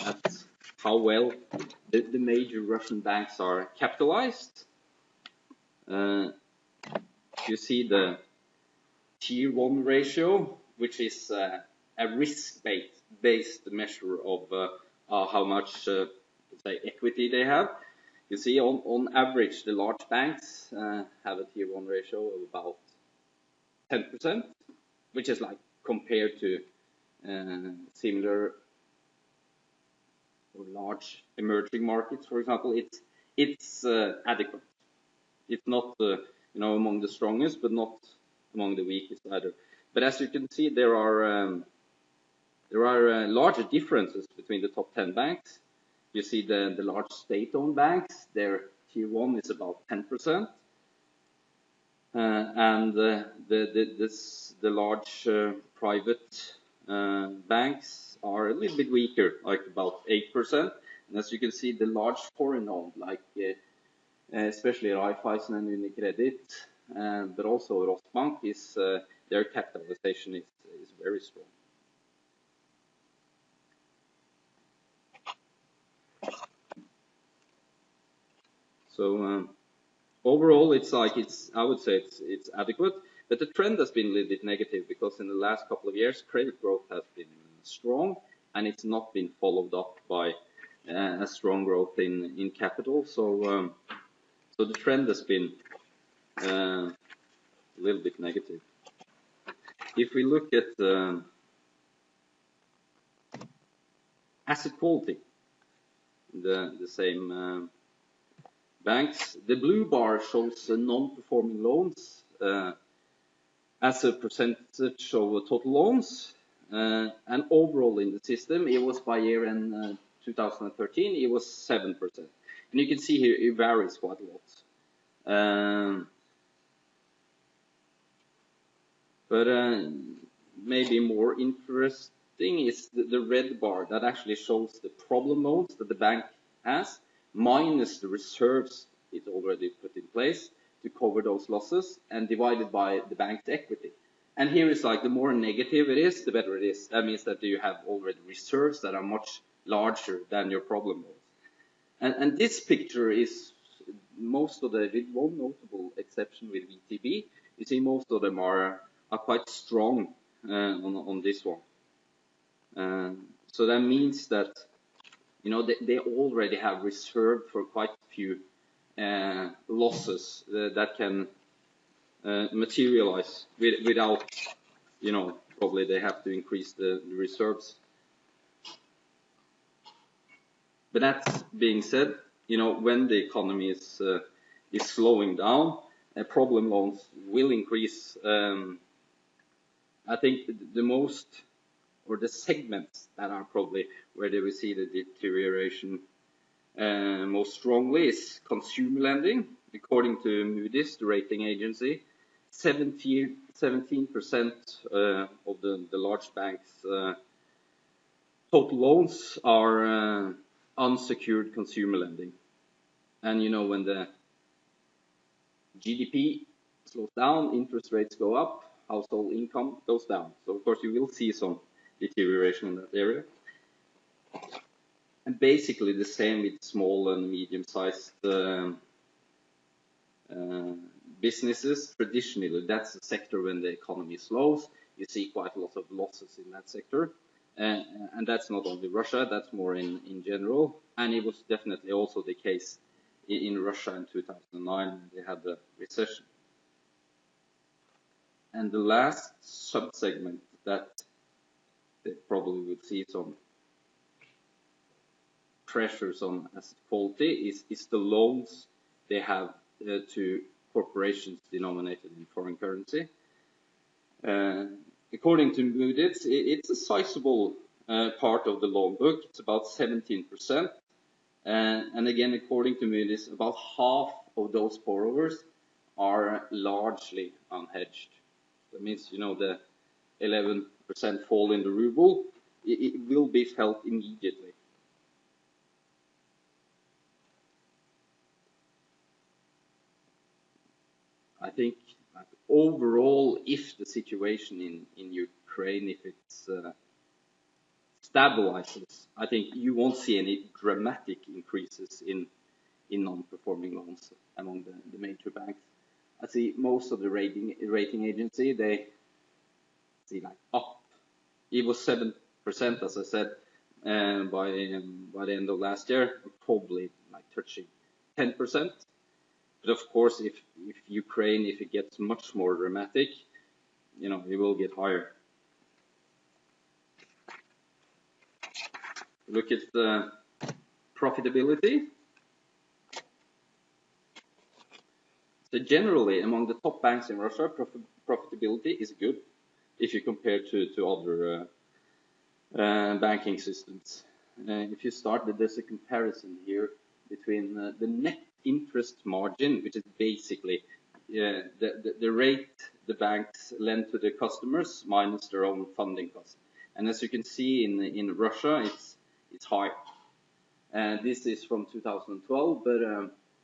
at how well the major Russian banks are capitalized, you see the Tier 1 ratio, which is a risk-based measure of how much say equity they have. You see, on average, the large banks have a Tier 1 ratio of about 10%, which is like compared to similar or large emerging markets, for example, it's adequate. It's not among the strongest, but not among the weakest either. But as you can see, there are larger differences between the top 10 banks. You see the large state-owned banks, their Tier 1 is about 10%, and the large private banks are a little bit weaker, like about 8%. And as you can see, the large foreign-owned, like especially Raiffeisen and UniCredit, but also Rosbank, their capitalization is very strong. So overall, I would say it's adequate, but the trend has been a little bit negative because in the last couple of years, credit growth has been strong, and it's not been followed up by a strong growth in capital. So the trend has been a little bit negative. If we look at asset quality, the same banks, the blue bar shows non-performing loans as a percentage of total loans, and overall in the system, it was by year end 2013, it was 7%. And you can see here it varies quite a lot. But maybe more interesting is the red bar that actually shows the problem loans that the bank has, minus the reserves it already put in place to cover those losses, and divided by the bank's equity. And here is like the more negative it is, the better it is. That means that you have already reserves that are much larger than your problem loans. And this picture is with one notable exception with VTB, you see most of them are quite strong on this one. So that means that, you know, they already have reserved for quite a few losses that can materialize without, you know, probably they have to increase the reserves. But that being said, you know, when the economy is slowing down, problem loans will increase. I think the most, or the segments that are probably where they will see the deterioration most strongly is consumer lending. According to Moody's, the rating agency, 17% of the large banks' total loans are unsecured consumer lending. And you know, when the GDP slows down, interest rates go up, household income goes down. So of course you will see some deterioration in that area. And basically the same with small and medium-sized businesses. Traditionally, that's the sector when the economy slows, you see quite a lot of losses in that sector. And that's not only Russia, that's more in general. And it was definitely also the case in Russia in 2009 when they had the recession. And the last sub-segment that they probably would see some pressures on asset quality is the loans they have to corporations denominated in foreign currency. According to Moody's, it's a sizable part of the loan book. It's about 17%. And again, according to Moody's, about half of those borrowers are largely unhedged. That means, you know, the 11% fall in the ruble, it will be felt immediately. I think overall, if the situation in Ukraine, if it's stabilizes, I think you won't see any dramatic increases in non-performing loans among the major banks. I see most of the rating agency, they see like up. It was 7%, as I said, by the end of last year, probably like touching 10%. But of course, if Ukraine, if it gets much more dramatic, you know, it will get higher. Look at the profitability. So generally, among the top banks in Russia, profitability is good if you compare to other banking systems. If you start, there's a comparison here between the net interest margin, which is basically the rate the banks lend to their customers minus their own funding costs. And as you can see in Russia, it's high. And this is from 2012,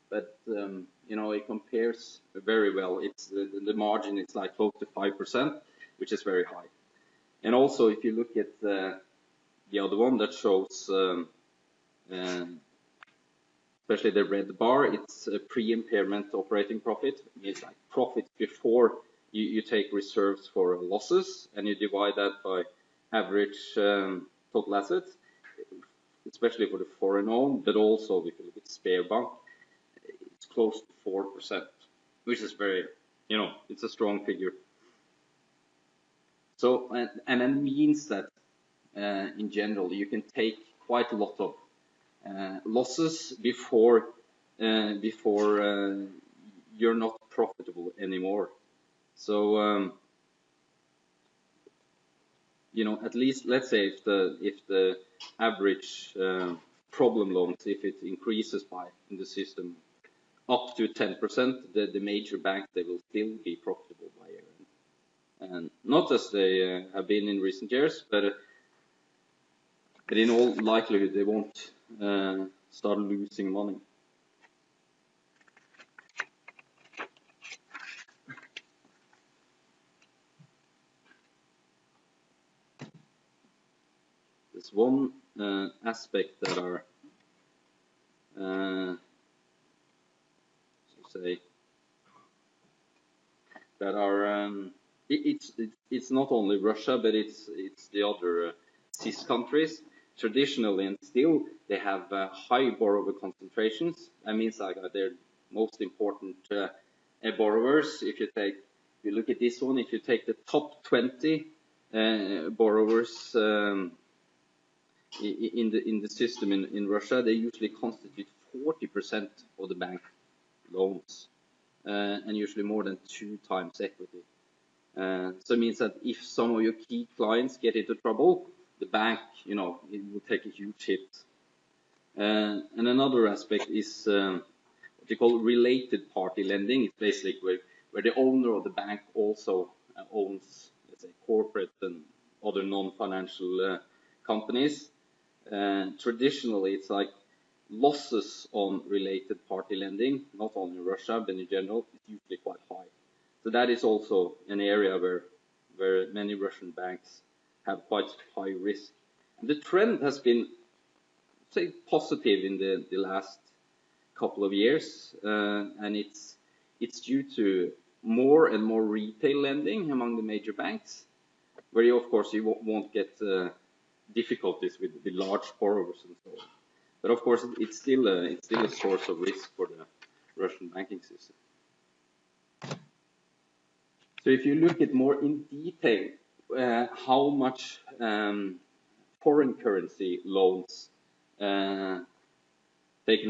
but you know, it compares very well. It's the margin is like close to 5%, which is very high. And also, if you look at the other one that shows, especially the red bar, it's a pre-impairment operating profit. It's like profit before you take reserves for losses, and you divide that by average total assets, especially for the foreign owned, but also if you look at Sberbank, it's close to 4%, which is very, you know, it's a strong figure. So, and it means that in general, you can take quite a lot of losses before you're not profitable anymore. So, you know, at least let's say if the average problem loans, if it increases by in the system up to 10%, the major banks, they will still be profitable by year end, and not as they have been in recent years, but in all likelihood they won't start losing money. There's one aspect that are that are it's not only Russia, but it's the other CIS countries. Traditionally and still, they have high borrower concentrations. That means like they're most important borrowers. If you look at this one, if you take the top 20 borrowers in the system in Russia, they usually constitute 40% of the bank loans, and usually more than 2 times equity. So it means that if some of your key clients get into trouble, the bank, it will take a huge hit. And another aspect is what you call related party lending. It's basically where the owner of the bank also owns, let's say, corporate and other non-financial companies. Traditionally, it's like losses on related party lending, not only in Russia, but in general, it's usually quite high. So that is also an area where many Russian banks have quite high risk. And the trend has been, say, positive in the last couple of years, and it's due to more and more retail lending among the major banks, where you, of course, you won't get difficulties with the large borrowers and so on. But of course, it's still a source of risk for the Russian banking system. So if you look at more in detail how much foreign currency loans taken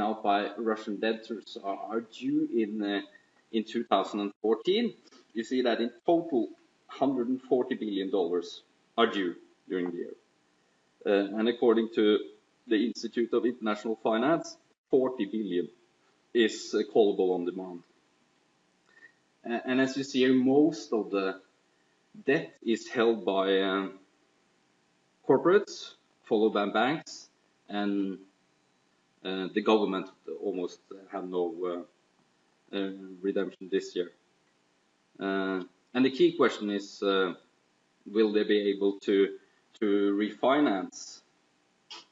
out by Russian debtors are due in 2014, you see that in total $140 billion are due during the year. And according to the Institute of International Finance, 40 billion is callable on demand. And as you see here, most of the debt is held by corporates, followed by banks, and the government almost have no redemption this year. And the key question is, will they be able to refinance?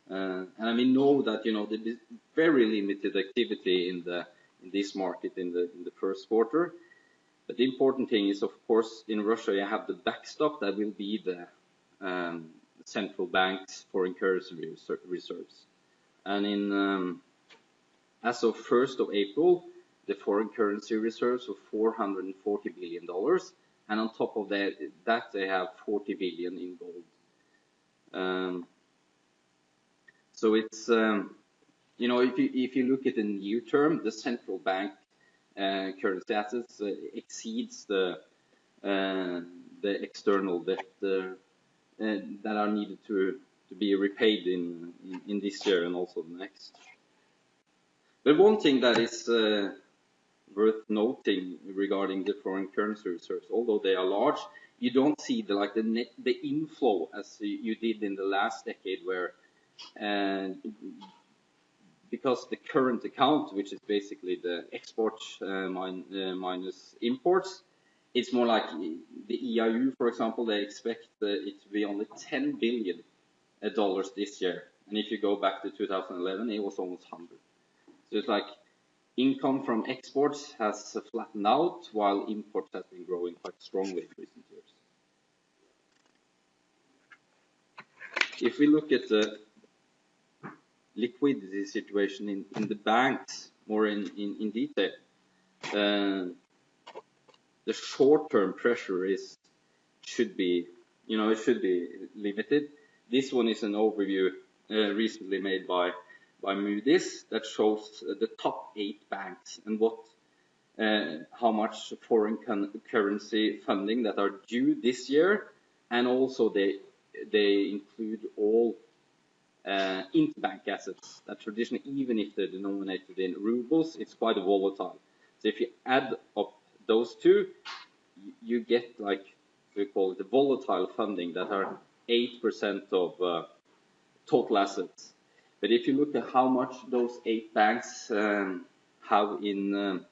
And I mean, know that there is very limited activity in this market in the first quarter. But the important thing is, of course, in Russia you have the backstop that will be the central bank's foreign currency reserves. And as of 1st of April, the foreign currency reserves were $440 billion, and on top of that they have 40 billion in gold. So it's if you look at the near term, the central bank currency assets exceeds the external debt that are needed to be repaid in this year and also the next. But one thing that is worth noting regarding the foreign currency reserves, although they are large, you don't see the inflow as you did in the last decade, where because the current account, which is basically the exports minus imports, it's more like the EIU, for example. They expect it to be only $10 billion this year, and if you go back to 2011, it was almost 100. So it's like income from exports has flattened out, while imports has been growing quite strongly in recent years. If we look at the liquidity situation in the banks more in detail, the short-term pressure should be limited. This one is an overview recently made by Moody's that shows the top 8 banks and how much foreign currency funding that are due this year, and also they include all interbank assets that traditionally, even if they're denominated in rubles, it's quite volatile. So if you add up those two, you get we call it the volatile funding that are 8% of total assets. But if you look at how much those 8 banks have in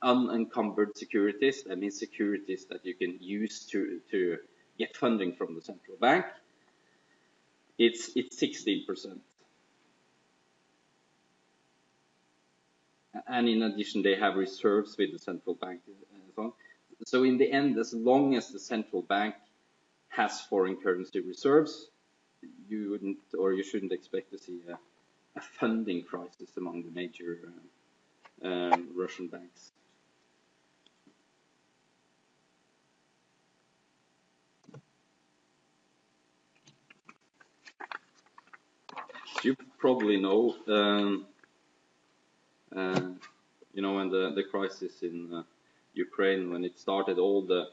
unencumbered securities, that means securities that you can use to get funding from the central bank, it's 16%. And in addition, they have reserves with the central bank and so on. So in the end, as long as the central bank has foreign currency reserves, you wouldn't or you shouldn't expect to see a funding crisis among the major Russian banks. You probably know, when the crisis in Ukraine, when it started, all the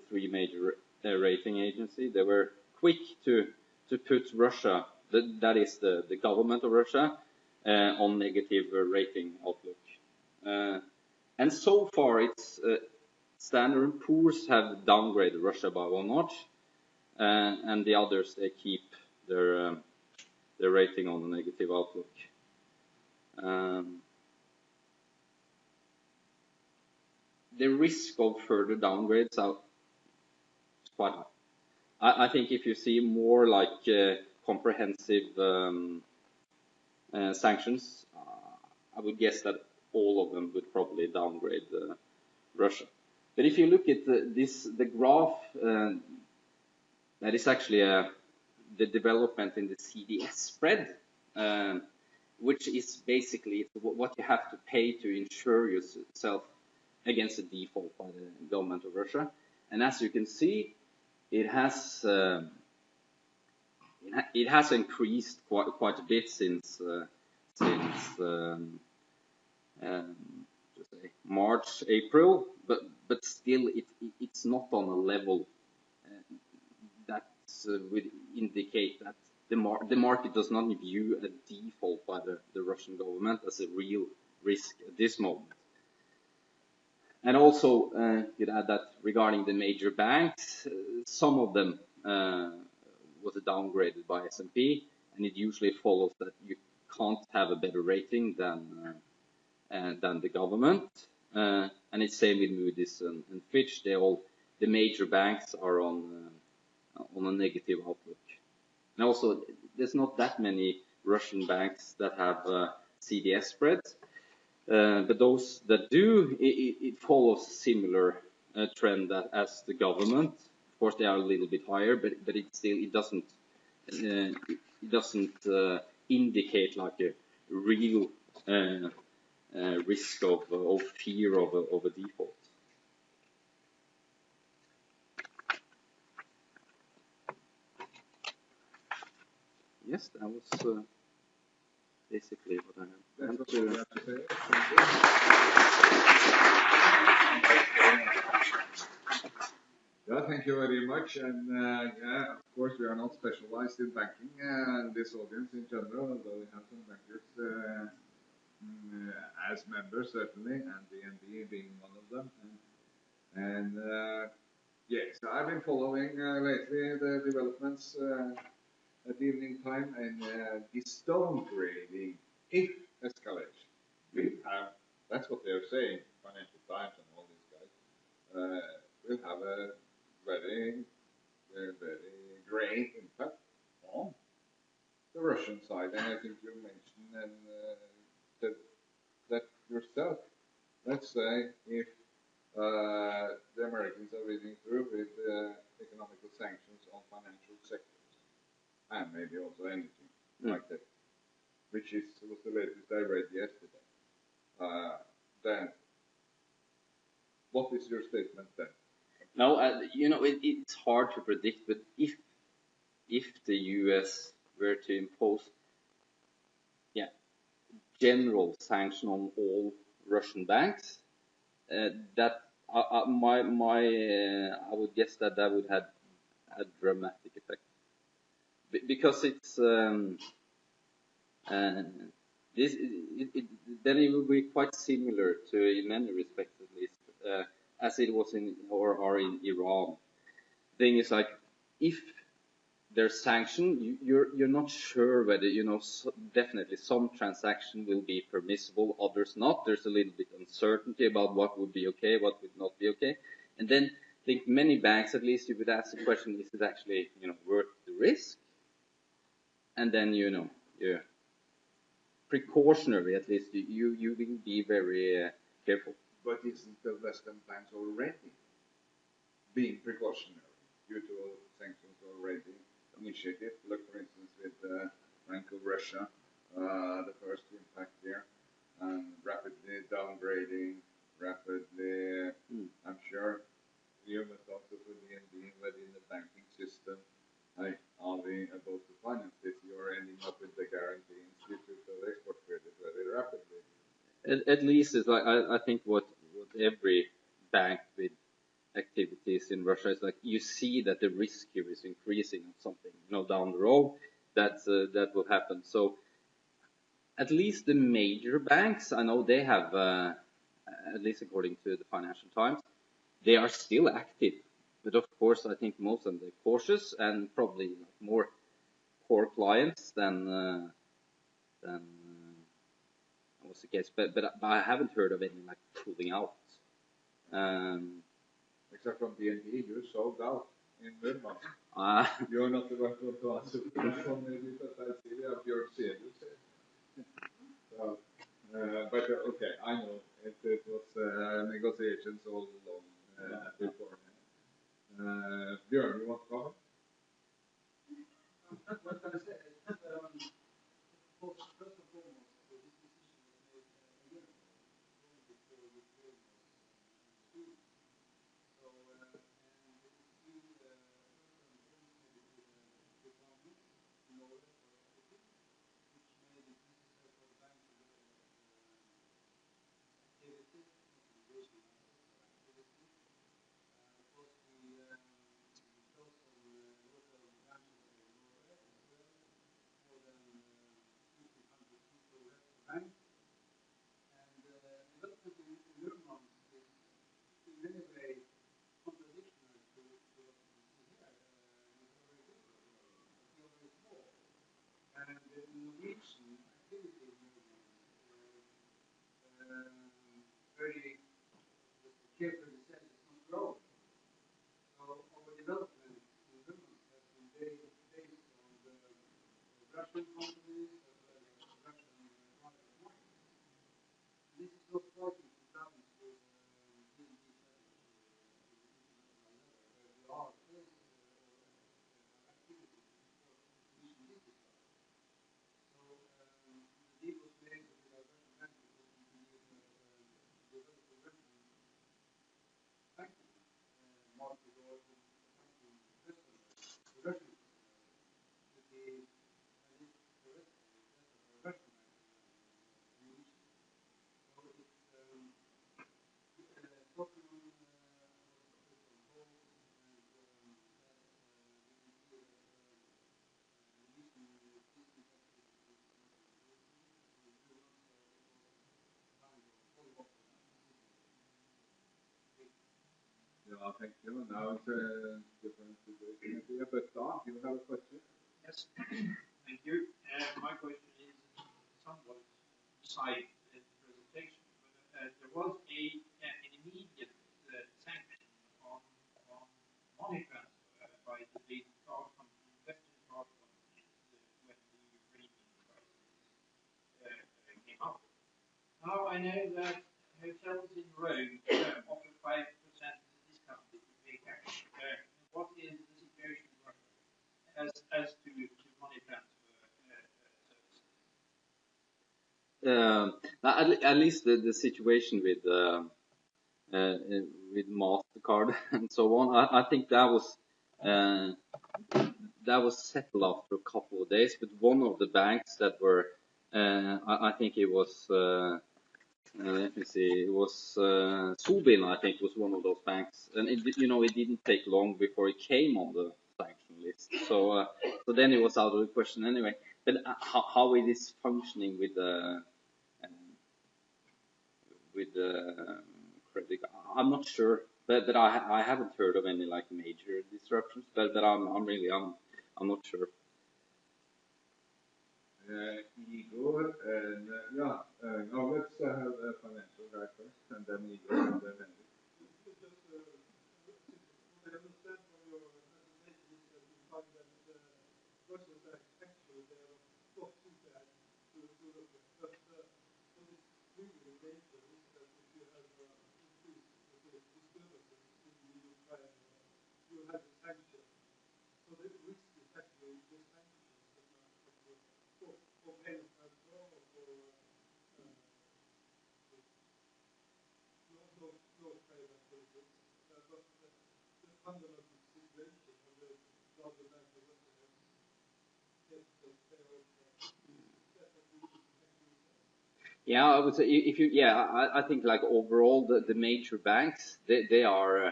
three major rating agencies, they were quick to put Russia, that is the government of Russia, on negative rating outlook. And so far, it's Standard & Poor's have downgraded Russia by 1 notch, and the others, they keep their rating on a negative outlook. The risk of further downgrades is quite high. I think if you see more like comprehensive sanctions, I would guess that all of them would probably downgrade Russia. But if you look at the graph, that is actually the development in the CDS spread, which is basically what you have to pay to insure yourself against a default by the government of Russia. And as you can see, it has increased quite a bit since March, April, but still it's not on a level that would indicate that the market does not view a default by the Russian government as a real risk at this moment. And also, you'd add that regarding the major banks, some of them was downgraded by S&P, and it usually follows that you can't have a better rating than the government. And it's same with Moody's and Fitch. The major banks are on a negative outlook. And also, there's not that many Russian banks that have CDS spreads. But those that do, it follows a similar trend as the government. Of course, they are a little bit higher, but it doesn't indicate like a real risk of fear of a default. Yes, that was basically what I have to say. Yeah, thank you very much. And yeah, of course, we are not specialized in banking, this audience in general, although we have some bankers as members, certainly, and DNB being one of them. And yes, I've been following lately the developments at evening time, and this downgrading, if escalation, will have, that's what they're saying, Financial Times and all these guys, will have a very, very great impact on the Russian side. And I think you mentioned and said that yourself. Let's say if the Americans are reading through with economical sanctions on financial sectors, and maybe also anything like that, which was the latest I read yesterday. Then, what is your statement then? No, it's hard to predict, but if the U.S. were to impose, general sanction on all Russian banks, that I would guess that would have a dramatic effect. Because it's then it will be quite similar to, in many respects at least, as it was in Iran. Thing is, like, if there's sanction, you're not sure whether definitely some transaction will be permissible, others not. There's a little bit uncertainty about what would be okay, what would not be okay, and then I think many banks, at least, you would ask the question: is it actually worth the risk? And then precautionary, at least you will be very careful. but isn't the Western banks already being precautionary due to all sanctions already initiated? Look, for instance, with Bank of Russia, the first impact there, and rapidly downgrading, rapidly, I'm sure you must also for DNB within the banking system. Are we about to finance this? You're ending up with the guarantee institute of export credit very rapidly. At least it's like I think what every bank with activities in Russia is like, you see that the risk here is increasing of something, down the road that will happen. So at least the major banks, I know they have, at least according to the Financial Times, they are still active. But of course, I think most of them are cautious and probably more core clients than was the case. But I haven't heard of any like pulling out. Except from DNB, you sold out in Myanmar. You're not the right one to answer this one, maybe, but I see you have your serious. So, but okay, I know it was negotiations all along before. Björn, you want to comment? What can I say? First and foremost, this decision was made a year ago, long before Ukraine was included. So, and it is due first and foremost maybe to the government in Norway for equity, which made it necessary for the bank to activity, not litigation assets, or activity. Of course, we closed some local branches in Norway as well. More than 1,500 people left the bank. And development in Murmansk is in many ways contradictory to what we see here. It's a very good development, but still very small. And the Norwegian activity in Murmansk very carefully said it's not growing. So our development in Murmansk has been based on the Russian companies as well as Russian private markets. And this is not quite in compliance with DNB strategy at the international level, where we are based activities to support Norwegian business life. So the deal was made with our Russian bank because we believe that develop the Russian banking market or the banking customers, the Russian customers, should be at least theoretically better for Russian banking than Norwegian. So it's Stockholm was put on hold, and that we can see that Norwegian business activity is not increasing. So in 2 months, it was time to follow up on that decision. Yeah, thank you. Now it's a different situation here, but Don, you have a question? Yes, thank you. My question is somewhat beside the presentation. But, there was an immediate sanction on money transfer by the big car company, Western car companies, when the Ukrainian crisis came up. Now I know that hotels in Rome offer 5% discount if you pay cash. What is the situation in Russia as to money transfer services? At least the situation with Mastercard and so on, I think that was settled after a couple of days. But one of the banks that were, I think it was, let me see, it was Subin, I think, was one of those banks, and it didn't take long before it came on the sanction list. So then it was out of the question anyway. But how it is functioning with the credit, I'm not sure. But I haven't heard of any like major disruptions. But I'm not sure. Igor, and now let's have a financial guy first, and then Igor, and then Henrik. What I understand from your presentation is that you find that Russians actually they are not too bad to look at. But what is really dangerous is that if you have you have the sanction. So the risk is actually the sanctions for payment transfer or for no trade activities. But the fundamental situation of the global bank of Russia is that they are Yeah, I would say if you, yeah, I think like overall the major banks, they are,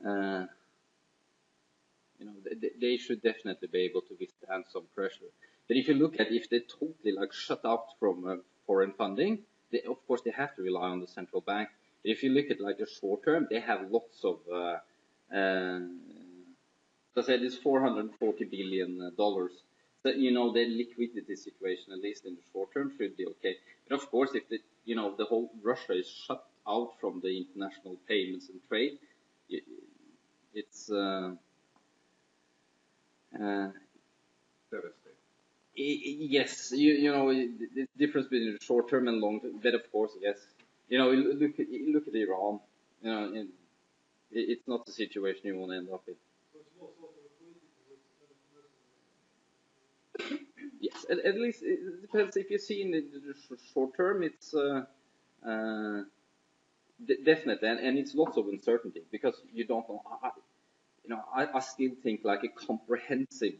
you know, they should definitely be able to withstand some pressure. But if you look at if they totally like shut out from foreign funding, of course they have to rely on the central bank. But if you look at like the short term, they have lots of, I said it's $440 billion. So, you know, the liquidity situation, at least in the short term, should be okay. But of course, if the, you know, the whole Russia is shut out from the international payments and trade, it's yes, you know, the difference between the short term and long term. But of course, yes, you know, look at Iran. You know, it's not the situation you want to end up in. Yes, at least it depends. If you see in the short term, it's definitely, and it's lots of uncertainty because you don't know. You know, I still think like a comprehensive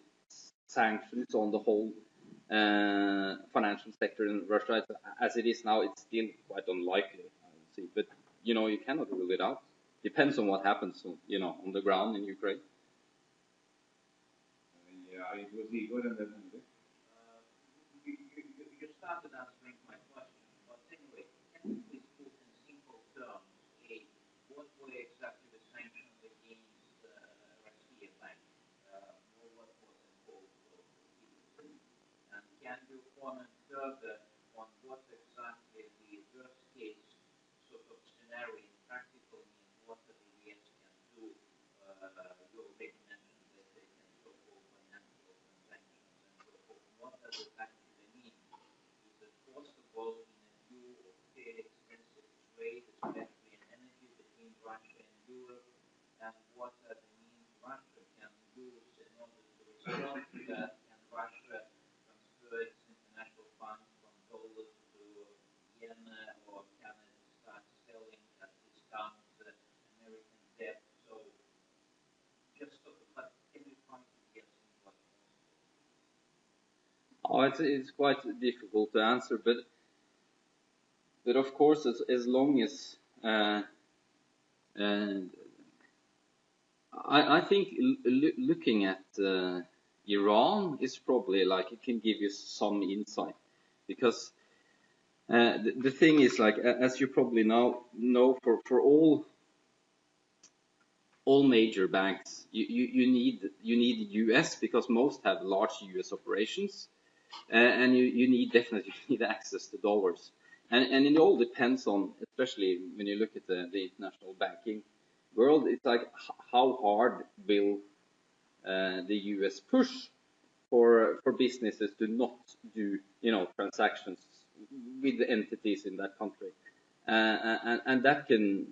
sanctions on the whole financial sector in Russia as it is now. It's still quite unlikely, I would say. But you know, you cannot rule it out. Depends on what happens, you know, on the ground in Ukraine. Yeah, it was Igor and then Henrik. You started answering my question, but anyway, can you please put in simple terms, what were exactly the sanctions against Russia Bank, or what was involved, and can you comment further on what exactly the worst case sort of scenario in practical means, what the VS can do? You already mentioned that they can so-called financial transactions and so forth. What does it actually mean? Is it possible in a view of fairly extensive trade, especially in energy, between Russia and Europe? And what are the means Russia can use in order to respond to that? Can Russia transfer its international funds from dollars to yen, or can it start selling at discount American debt? So just sort of like, can you try to get what Oh, it's quite difficult to answer, but of course, as long as I think looking at Iran is probably like it can give you some insight, because the thing is like as you probably know for all major banks you need US, because most have large US operations, and you definitely need access to dollars, and it all depends on, especially when you look at the international banking world, it's like how hard will the US push for businesses to not do, you know, transactions with the entities in that country, and that can,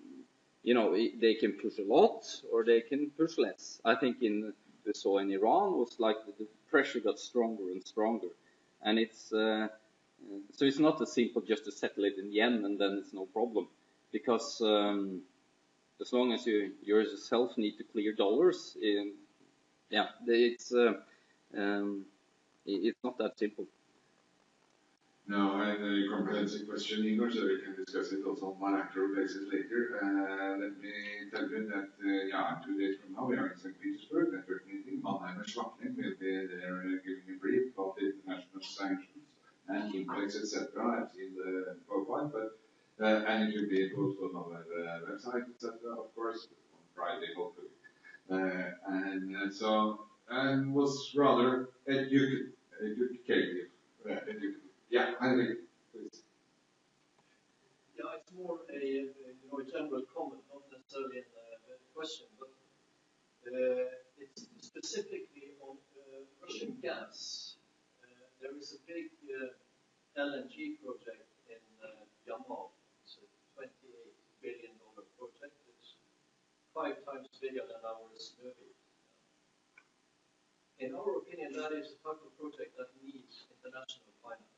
you know, they can push a lot or they can push less. I think we saw in Iran was like the pressure got stronger and stronger, and it's so it's not as simple just to settle it in yen and then it's no problem, because as long as you yourself need to clear dollars, yeah, it's not that simple. No, and a comprehensive question, Igor, so we can discuss it also on one actual basis later. Let me tell you that, yeah, 2 days from now we are in St. Petersburg, network meeting. Mannheimer Slakning will be there giving a brief about the international sanctions and impacts, etc. I've seen the PowerPoint, but and it will be posted on our website, etc. Of course, on Friday, hopefully. And was rather educative. Yeah, Henrik, please. Yeah, it's more a general comment, not necessarily a question, but it's specifically on Russian gas. There is a big LNG project in Yamal. It's a $28 billion project. It's 5 times bigger than our Snøhvit. In our opinion, that is the type of project that needs international finance.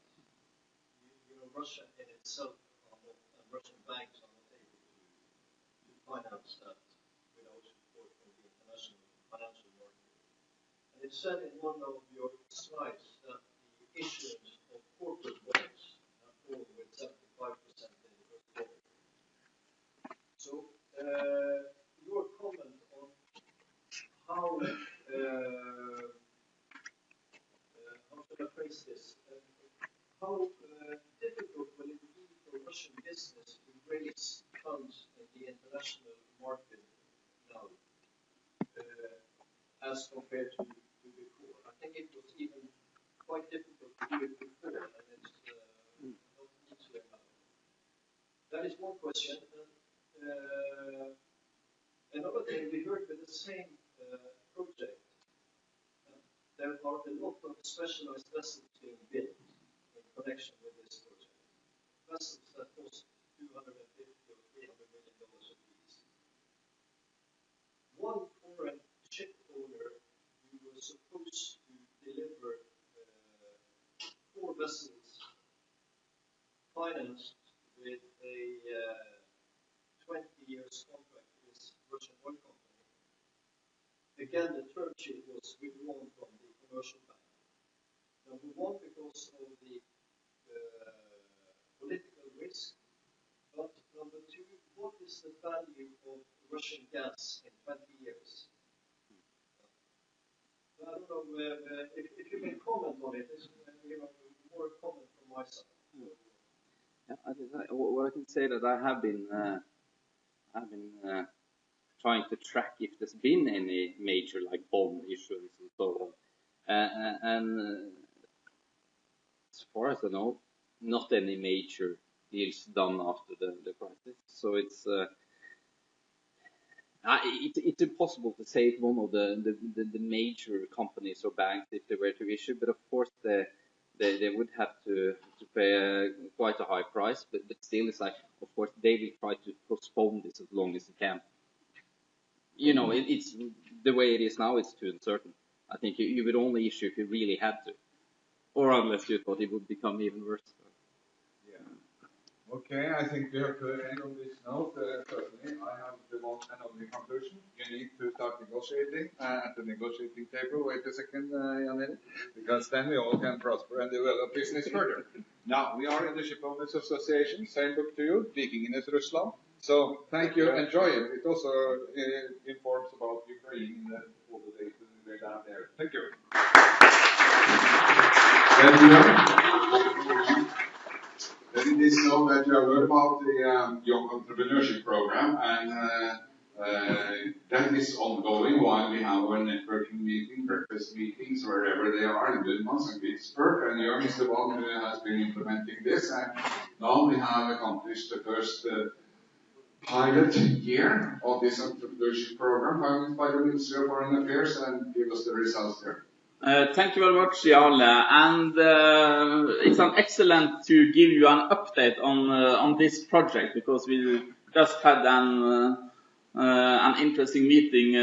Russia in itself are not, and Russian banks are not able to finance that without support from the international financial market. And it said in one of your slides that the issuance of corporate bonds have fallen with 75% in the first quarter. So, your comment on how should I phrase this? How difficult will it be for Russian business to raise funds in the international market now, as compared to before? I think it was even quite difficult to do it before, and it's not easier now. That is one question. Another thing, we heard with the same project, there are a lot of specialized vessels being built in connection with this project. Vessels that cost $250 or $300 million apiece. One foreign ship owner who was supposed to deliver 4 vessels financed with a 20 years contract with this Russian oil company. Again, the term sheet was withdrawn from the commercial bank. Number one, because of the political risk. But number two, what is the value of Russian gas in 20 years? I don't know if you can comment on it. It's more comment from my side. Yeah, what I can say that I have been trying to track if there's been any major like bond issuance and so on, and as far as I know, not any major deals done after the crisis. So it's impossible to say it's one of the major companies or banks if they were to issue, but of course they would have to pay quite a high price, but still it's like, of course they will try to postpone this as long as they can. It's the way it is now, it's too uncertain. I think you would only issue if you really had to, or unless you thought it would become even worse. Yeah. Okay, I think we have to end on this note. Personally, I have the one and only conclusion. You need to start negotiating at the negotiating table. Wait a second, Jan-Erik, because then we all can prosper and develop business further. Now, we are in the Shipowners Association. Same book to you, Vikingines Russland. So, thank you. Enjoy it. It also informs about Ukraine all the days we're down there. Thank you. Let me know that you have heard about the Young Entrepreneurship Program, and that is ongoing while we have our networking meeting, breakfast meetings, wherever they are, in Gudmans and Pittsburgh, and Jørn is the one who has been implementing this, and now we have accomplished the first pilot year of this entrepreneurship program funded by the Ministry of Foreign Affairs, and give us the results there. Thank you very much, Jarle, and it's an excellent to give you an update on this project, because we just had an interesting meeting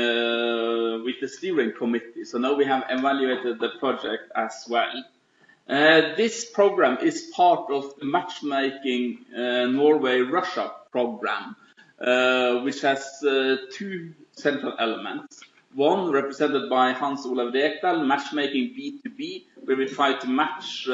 with the steering committee. So now we have evaluated the project as well. This program is part of the Matchmaking Norway-Russia program, which has 2 central elements. One, represented by Hans Olav Rekdal, matchmaking B2B, where we try to match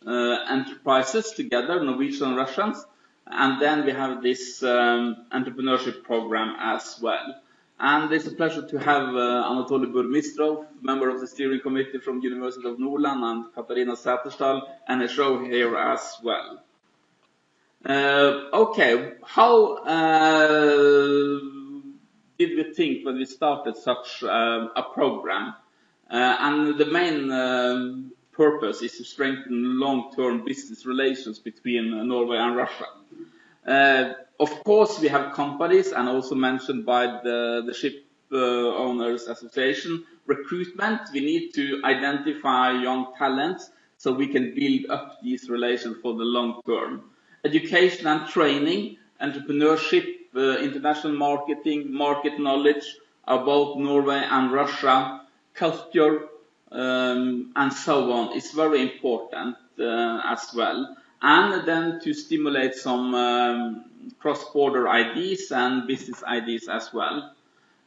enterprises together, Norwegian and Russians. And then we have this entrepreneurship program as well. And it's a pleasure to have Anatoly Burmistrov, member of the steering committee from University of Nordland, and Katarina Säterstall, and a show here as well. Okay, how did we think when we started such a program? And the main purpose is to strengthen long-term business relations between Norway and Russia. Of course, we have companies, and also mentioned by the Ship Owners Association, recruitment. We need to identify young talents so we can build up these relations for the long term. Education and training, entrepreneurship international marketing, market knowledge about Norway and Russia, culture, and so on is very important as well. And then to stimulate some cross-border ideas and business ideas as well.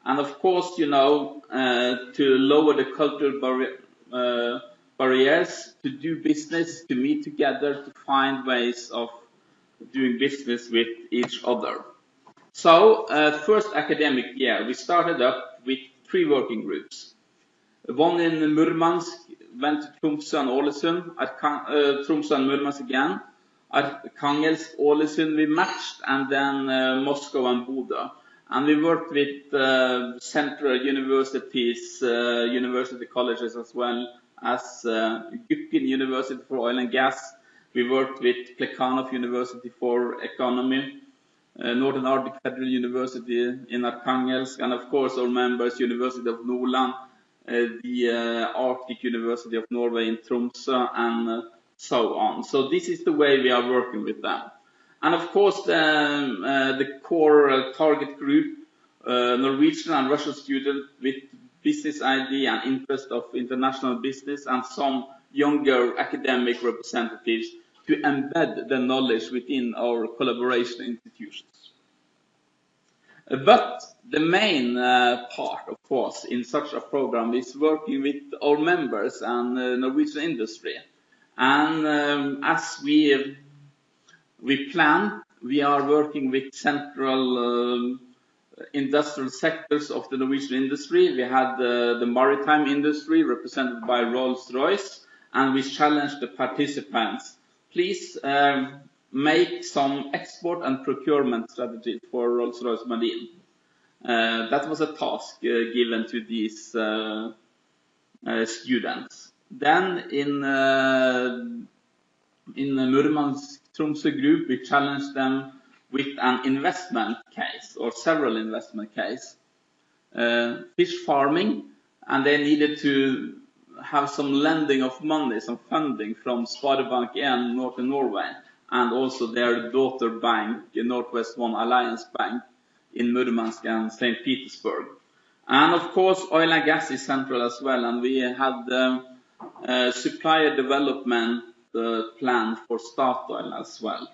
And of course, you know, to lower the cultural barriers, to do business, to meet together, to find ways of doing business with each other. So, first academic year, we started up with 3 working groups. One in Murmansk, went to Tromsø and Ålesund, Tromsø and Murmansk again, Arkhangelsk, Ålesund we matched, and then Moscow and Bodø. And we worked with central universities, university colleges as well as Gukken University for Oil and Gas. We worked with Plekhanov University for Economy, Northern Arctic Federal University in Arkhangelsk, and of course our members, University of Nordland, the Arctic University of Norway in Tromsø, and so on. So this is the way we are working with them. And of course the core target group, Norwegian and Russian students with business idea and interest of international business, and some younger academic representatives to embed the knowledge within our collaboration institutions. But the main part, of course, in such a program is working with our members and Norwegian industry. And as we plan, we are working with central industrial sectors of the Norwegian industry. We had the maritime industry represented by Rolls-Royce, and we challenged the participants. Please make some export and procurement strategy for Rolls-Royce Marine. That was a task given to these students. Then in the Murmansk Tromsø group, we challenged them with an investment case or several investment cases. Fish farming, and they needed to have some lending of money, some funding from Sparebank 1 Northern Norway, and also their daughter bank, Northwest One Alliance Bank in Murmansk and St. Petersburg. And of course, oil and gas is central as well, and we had supplier development plan for Statoil as well.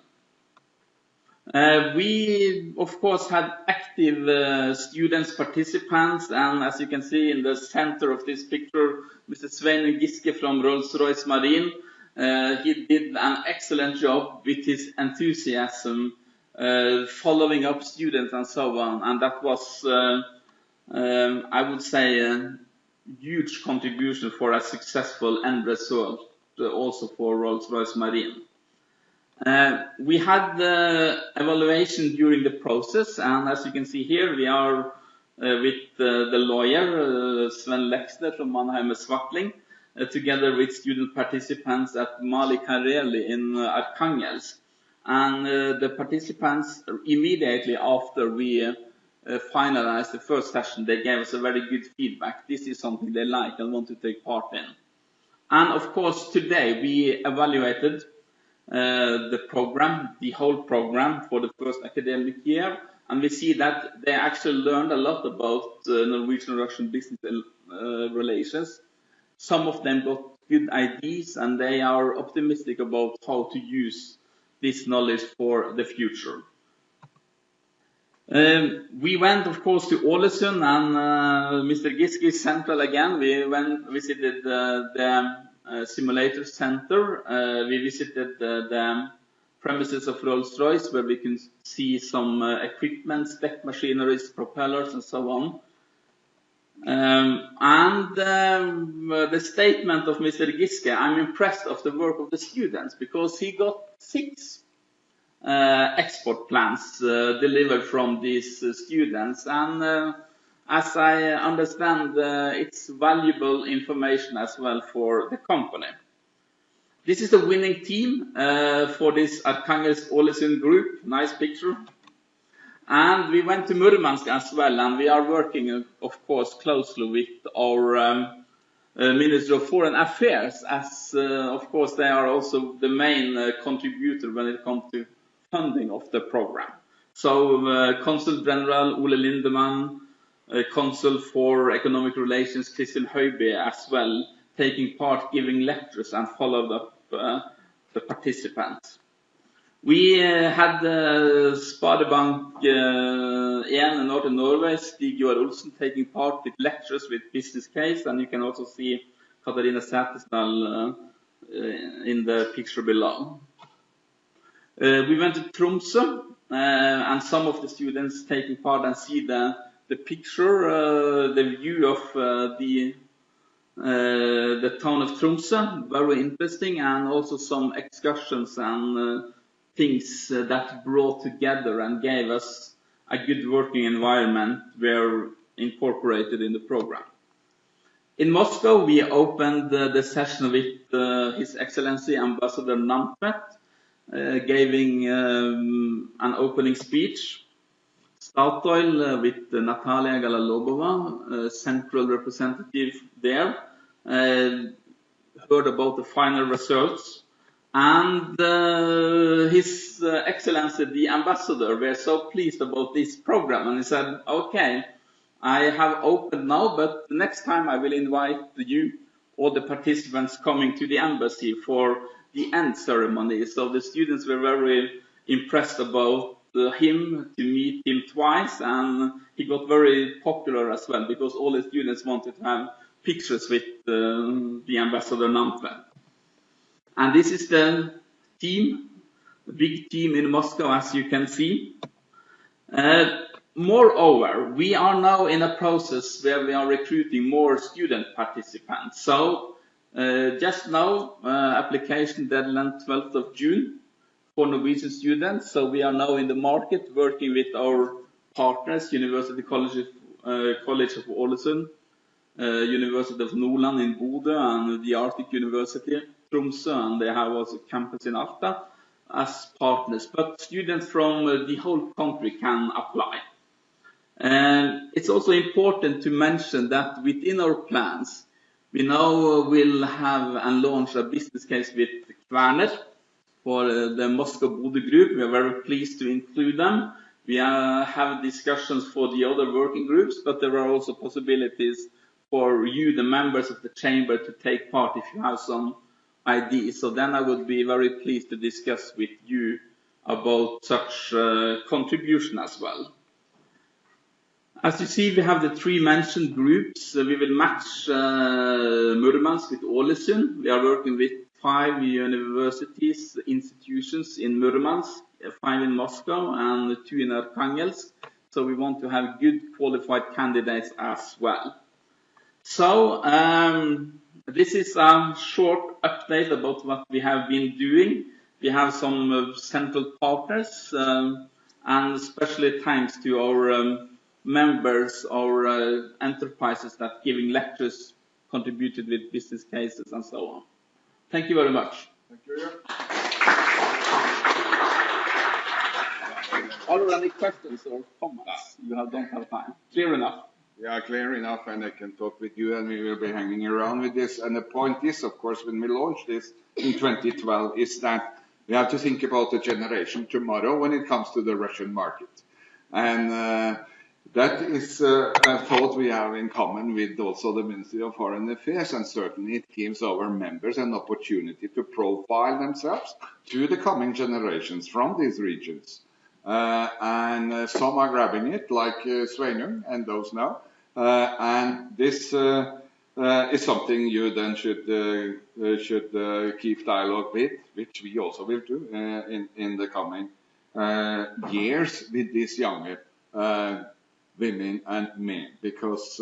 We, of course, had active students, participants, and as you can see in the center of this picture, Mr. Svein Giske from Rolls-Royce Marine. He did an excellent job with his enthusiasm, following up students and so on, and that was, I would say, a huge contribution for a successful end result, also for Rolls-Royce Marine. We had the evaluation during the process, and as you can see here, we are with the lawyer, Sven Leksner from Mannheim Swakling, together with student participants at Mali Kareli in Arkhangelsk. And the participants, immediately after we finalized the first session, they gave us a very good feedback. This is something they like and want to take part in. And of course, today we evaluated the program, the whole program for the first academic year, and we see that they actually learned a lot about Norwegian-Russian business relations. Some of them got good ideas, and they are optimistic about how to use this knowledge for the future. We went, of course, to Ålesund, and Mr. Giske is central again. We visited the simulator center. We visited the premises of Rolls-Royce, where we can see some equipment, deck machineries, propellers, and so on. The statement of Mr. Giske, I'm impressed of the work of the students, because he got 6 export plans delivered from these students, and as I understand, it's valuable information as well for the company. This is the winning team for this Arkhangelsk Ålesund group. Nice picture. And we went to Murmansk as well, and we are working, of course, closely with our Ministry of Foreign Affairs, as of course they are also the main contributor when it comes to funding of the program. So Consul General Ole Lindemann, Consul for Economic Relations Kristin Høiby as well, taking part, giving lectures and followed up the participants. We had Sparebank 1 in Northern Norway, Stig Joar Olsen, taking part with lectures with business case, and you can also see Katarina Sætesdal in the picture below. We went to Tromsø, and some of the students taking part and see the picture, the view of the town of Tromsø, very interesting, and also some excursions and things that brought together and gave us a good working environment were incorporated in the program. In Moscow, we opened the session with His Excellency Ambassador Nampet, giving an opening speech. Statoil with Natalia Galalobova, central representative there, heard about the final results. And His Excellency, the Ambassador, were so pleased about this program. And he said, okay, I have opened now, but the next time I will invite you, all the participants coming to the embassy for the end ceremony. So the students were very impressed about him, to meet him twice, and he got very popular as well because all the students wanted to have pictures with the Ambassador Nampet. And this is the team, the big team in Moscow, as you can see. Moreover, we are now in a process where we are recruiting more student participants. So just now, application deadline 12th of June for Norwegian students. So we are now in the market working with our partners, University College of Ålesund, University of Nordland in Bodø, and the Arctic University, Tromsø, and they have also campus in Alta as partners. But students from the whole country can apply. And it's also important to mention that within our plans, we now will have and launch a business case with Kværner for the Moscow-Bodø group. We are very pleased to include them. We have discussions for the other working groups, but there are also possibilities for you, the members of the chamber, to take part if you have some ideas. So then I would be very pleased to discuss with you about such contribution as well. As you see, we have the three mentioned groups. We will match Murmansk with Ålesund. We are working with 5 universities, institutions in Murmansk, 5 in Moscow, and 2 in Arkhangelsk. So we want to have good qualified candidates as well. So this is a short update about what we have been doing. We have some central partners, and especially thanks to our members or enterprises that giving lectures, contributed with business cases and so on. Thank you very much. Thank you. Are there any questions or comments? You don't have time. Clear enough? Yeah, clear enough, and I can talk with you, and we will be hanging around with this. And the point is, of course, when we launch this in 2012, is that we have to think about the generation tomorrow when it comes to the Russian market. And that is a thought we have in common with also the Ministry of Foreign Affairs, and certainly it gives our members an opportunity to profile themselves to the coming generations from these regions. And some are grabbing it, like Sveinung and those now. And this is something you then should keep dialogue with, which we also will do in the coming years with these younger women and men, because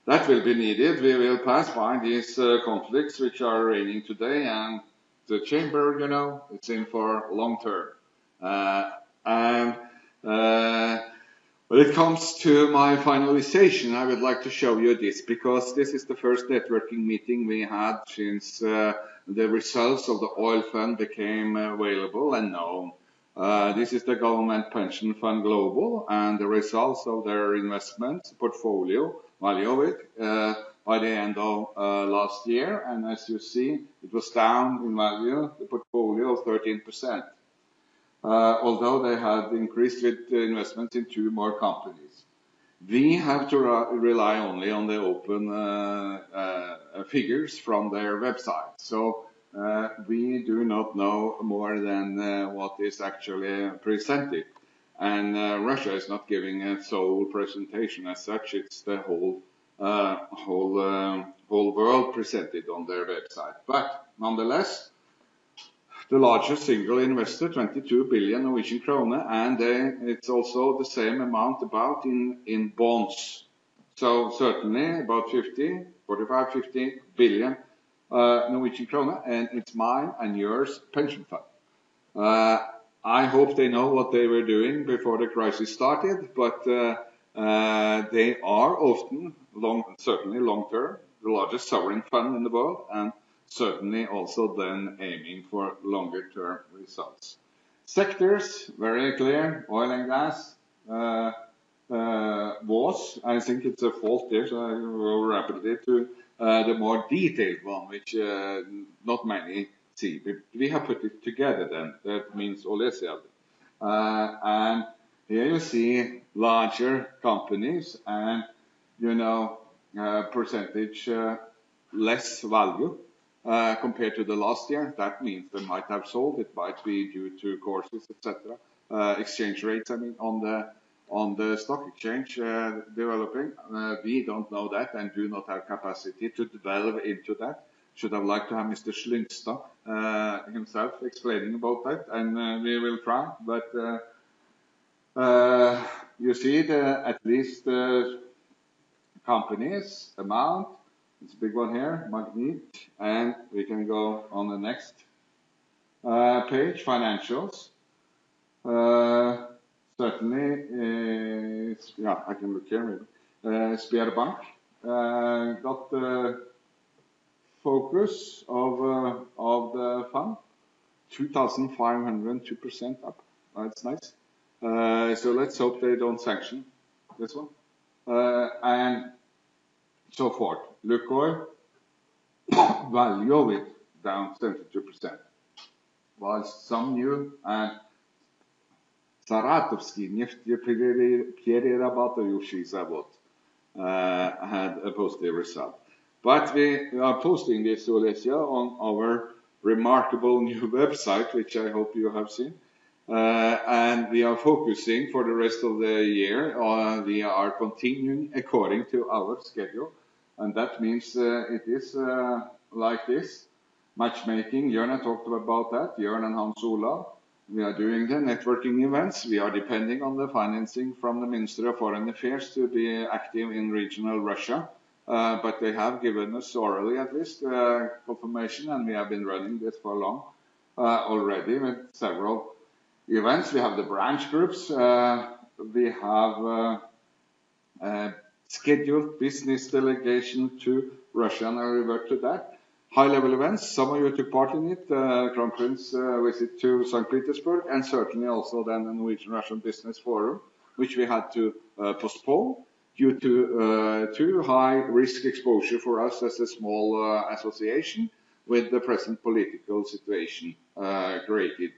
that will be needed. We will pass by these conflicts which are reigning today, and the chamber, you know, it's in for long term. And when it comes to my finalization, I would like to show you this, because this is the first networking meeting we had since the results of the oil fund became available and known. This is the Government Pension Fund Global, and the results of their investment portfolio, value of it, by the end of last year. And as you see, it was down in value, the portfolio of 13%. although they had increased with investments in 2 more companies. We have to rely only on the open figures from their website. So we do not know more than what is actually presented. And Russia is not giving a sole presentation as such. It's the whole world presented on their website. But nonetheless, the largest single investor, 22 billion Norwegian kroner, and it's also the same amount about in bonds. So certainly about 45, 50 billion Norwegian kroner, and it's mine and yours pension fund. I hope they know what they were doing before the crisis started, but they are often, certainly long-term, the largest sovereign fund in the world, and certainly also then aiming for longer-term results. Sectors, very clear, oil and gas was, I think it's a fault there, so I go rapidly to the more detailed one, which not many see. We have put it together then, that means Olesja. And here you see larger companies and, percentage less value compared to the last year. That means they might have sold. It might be due to courses, etc. Exchange rates, on the stock exchange developing. We don't know that and do not have capacity to delve into that. Should have liked to have Mr. Slyngstad himself explaining about that, and we will try. But you see at least companies amount. It's a big one here, Magnet, and we can go on the next page, financials. Certainly, I can look here maybe. Sberbank got the focus of the fund, 2,502% up. That's nice. So let's hope they don't sanction this one. And so forth. Lukoil, value of it down 72%. While some new and Saratovsky Neftepererabat had a positive result. But we are posting this, Olesja, on our remarkable new website, which I hope you have seen. And we are focusing for the rest of the year. We are continuing according to our schedule. And that means it is like this. Matchmaking, Jørn talked about that, Jørn and Hans Olav. We are doing the networking events. We are depending on the financing from the Ministry of Foreign Affairs to be active in regional Russia. But they have given us orally at least confirmation, and we have been running this for long already with several events. We have the branch groups. We have scheduled business delegation to Russia, and I'll revert to that. High-level events, some of you took part in it. Crown Prince visit to St. Petersburg, and certainly also then the Norwegian-Russian Business Forum, which we had to postpone due to too high risk exposure for us as a small association with the present political situation created.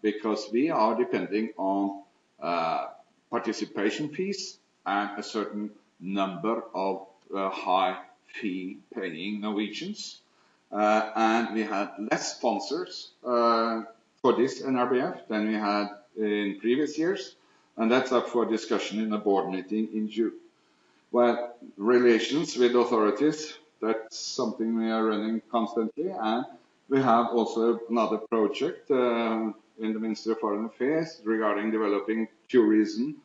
Because we are depending on participation fees and a certain number of high fee-paying Norwegians. And we had less sponsors for this NRBF than we had in previous years. And that's up for discussion in a board meeting in June. Well, relations with authorities, that's something we are running constantly. And we have also another project in the Ministry of Foreign Affairs regarding developing tourism,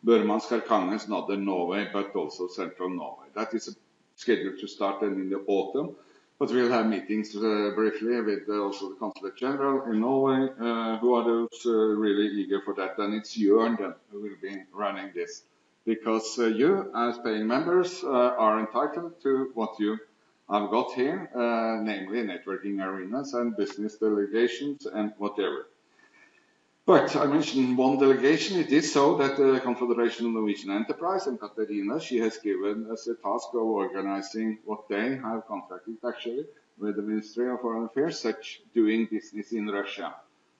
Burmansk, Arkangelsk, Northern Norway, but also Central Norway. That is scheduled to start then in the autumn, but we'll have meetings briefly with also the Consulate General in Norway, who are those really eager for that. And it's Jørn then who will be running this, because you as paying members are entitled to what you have got here, namely networking arenas and business delegations and whatever. But I mentioned one delegation. It is so that the Confederation of Norwegian Enterprise and Katarina, she has given us a task of organizing what they have contracted actually with the Ministry of Foreign Affairs, such doing business in Russia.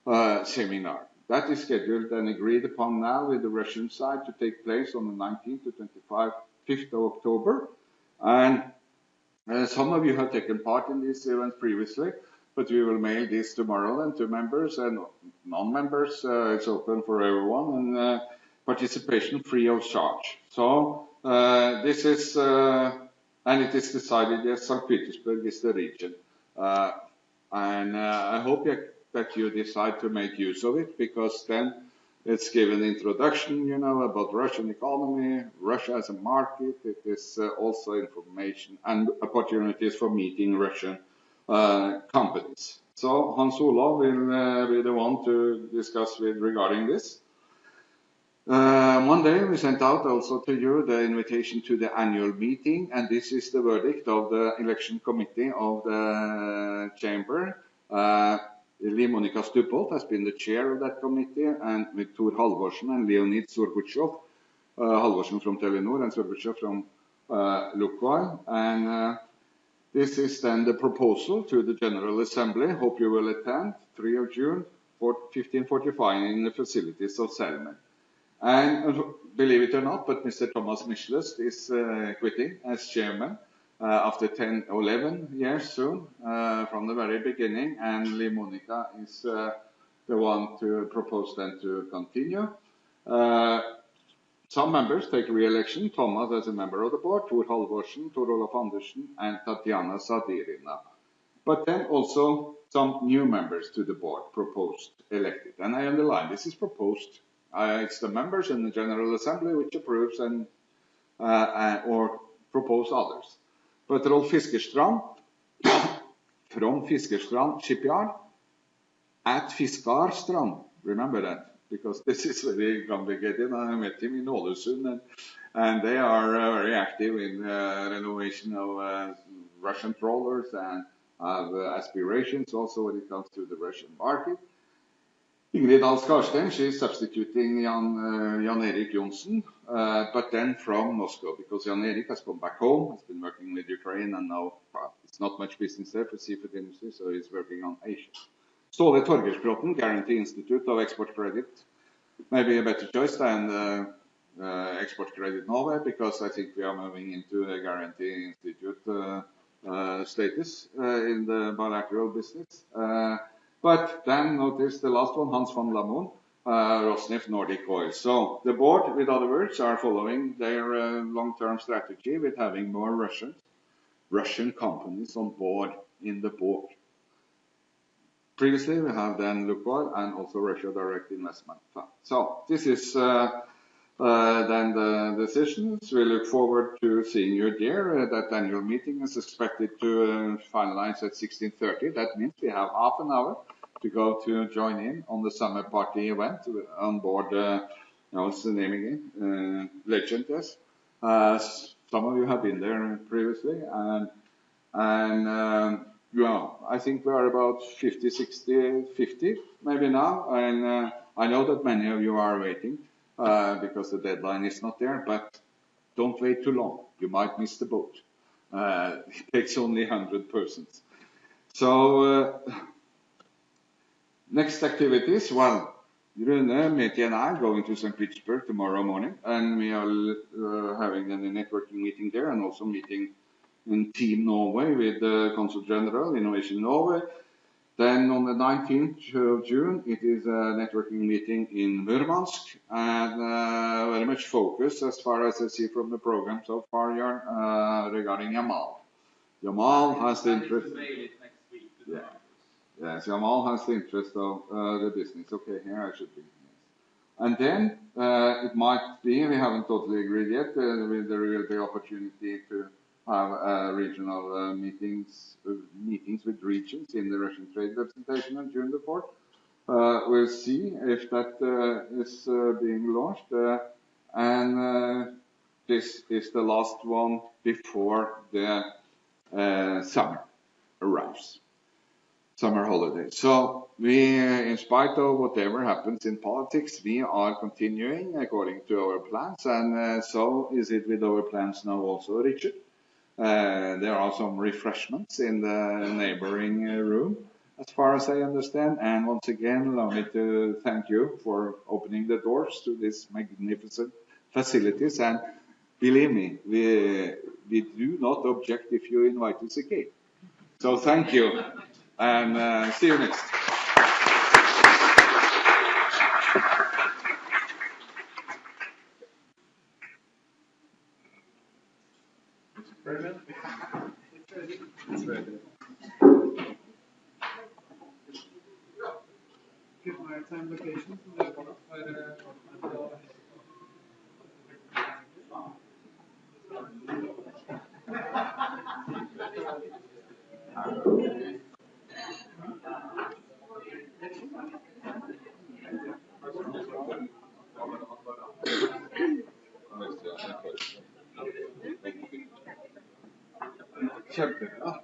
seminar. That is scheduled and agreed upon now with the Russian side to take place on the 19th to 5th of October. And some of you have taken part in these events previously, but we will mail this tomorrow then to members and non-members. It's open for everyone and participation free of charge. So this is, and it is decided that St. Petersburg is the region. I hope that you decide to make use of it, because then it's given introduction, you know, about Russian economy, Russia as a market. It is also information and opportunities for meeting Russian companies. So Hans Olav will be the one to discuss with regarding this. Monday we sent out also to you the invitation to the annual meeting, and this is the verdict of the election committee of the chamber. Liv Monica Stupholt has been the chair of that committee, and with Tor Halvorsen and Leonid Surguchov, Halvorsen from Telenor and Surguchov from Lukoil. And this is then the proposal to the General Assembly. Hope you will attend 3 of June, 1545 in the facilities of Selmen. And believe it or not, but Mr. Thomas Michelust is quitting as chairman after 10 or 11 years soon, from the very beginning, and Liv Monica is the one to propose then to continue. Some members take re-election, Thomas as a member of the board, Tor Halvorsen, Tor Olaf Andersen, and Tatiana Sadirina. But then also some new members to the board proposed, elected. And I underline, this is proposed. It's the members in the General Assembly which approves and or propose others. But Rolf Fiskerstrand from Fiskerstrand Shipyard at Fiskarstrand, remember that, because this is very complicated. I met him in Ålesund, and they are very active in renovation of Russian trawlers and have aspirations also when it comes to the Russian market. Ingrid Alskarstein, she's substituting Jan Erik Johnsen, but then from Moscow, because Jan Erik has come back home, has been working with Ukraine, and now it's not much business there for seafood industry, so he's working on Asia. Ståle Torgersbråten, Guarantee Institute of Export Credit, maybe a better choice than Export Credit Norway, because I think we are moving into a Guarantee Institute status in the bilateral business. But then notice the last one, Hans van Lamon, Rosneft Nordic Oil. So the board, with other words, are following their long-term strategy with having more Russian companies on board in the board. Previously, we have then Lukoil and also Russia Direct Investment Fund. So this is then the decisions. We look forward to seeing you there. That annual meeting is expected to finalize at 16:30. That means we have half an hour to go to join in on the summer party event on board, what's the name again? Legend, yes. Some of you have been there previously, and well, I think we are about 50, 60, 50 maybe now, and I know that many of you are waiting because the deadline is not there, but don't wait too long. You might miss the boat. It takes only 100 persons. So next activities, well, Rune, Meti and I are going to St. Petersburg tomorrow morning, and we are having a networking meeting there, and also meeting in Team Norway with the Consul General, Innovation Norway. Then on the 19th of June, it is a networking meeting in Murmansk, and very much focused, as far as I see from the program so far, regarding Yamal. Yamal has the interest. Yeah. Yes, Yamal has the interest of the business. Okay, here I should be. Yes. And then it might be, we haven't totally agreed yet, there will be opportunity to have regional meetings with regions in the Russian trade representation on June the 4th. We'll see if that is being launched. And this is the last one before the summer arrives, summer holidays. So we, in spite of whatever happens in politics, we are continuing according to our plans. And so is it with our plans now also, Richard. There are some refreshments in the neighboring room, as far as I understand. And once again, allow me to thank you for opening the doors to these magnificent facilities. And believe me, we do not object if you invite us again. So thank you, and see you next. Give my time location. Kjempebra.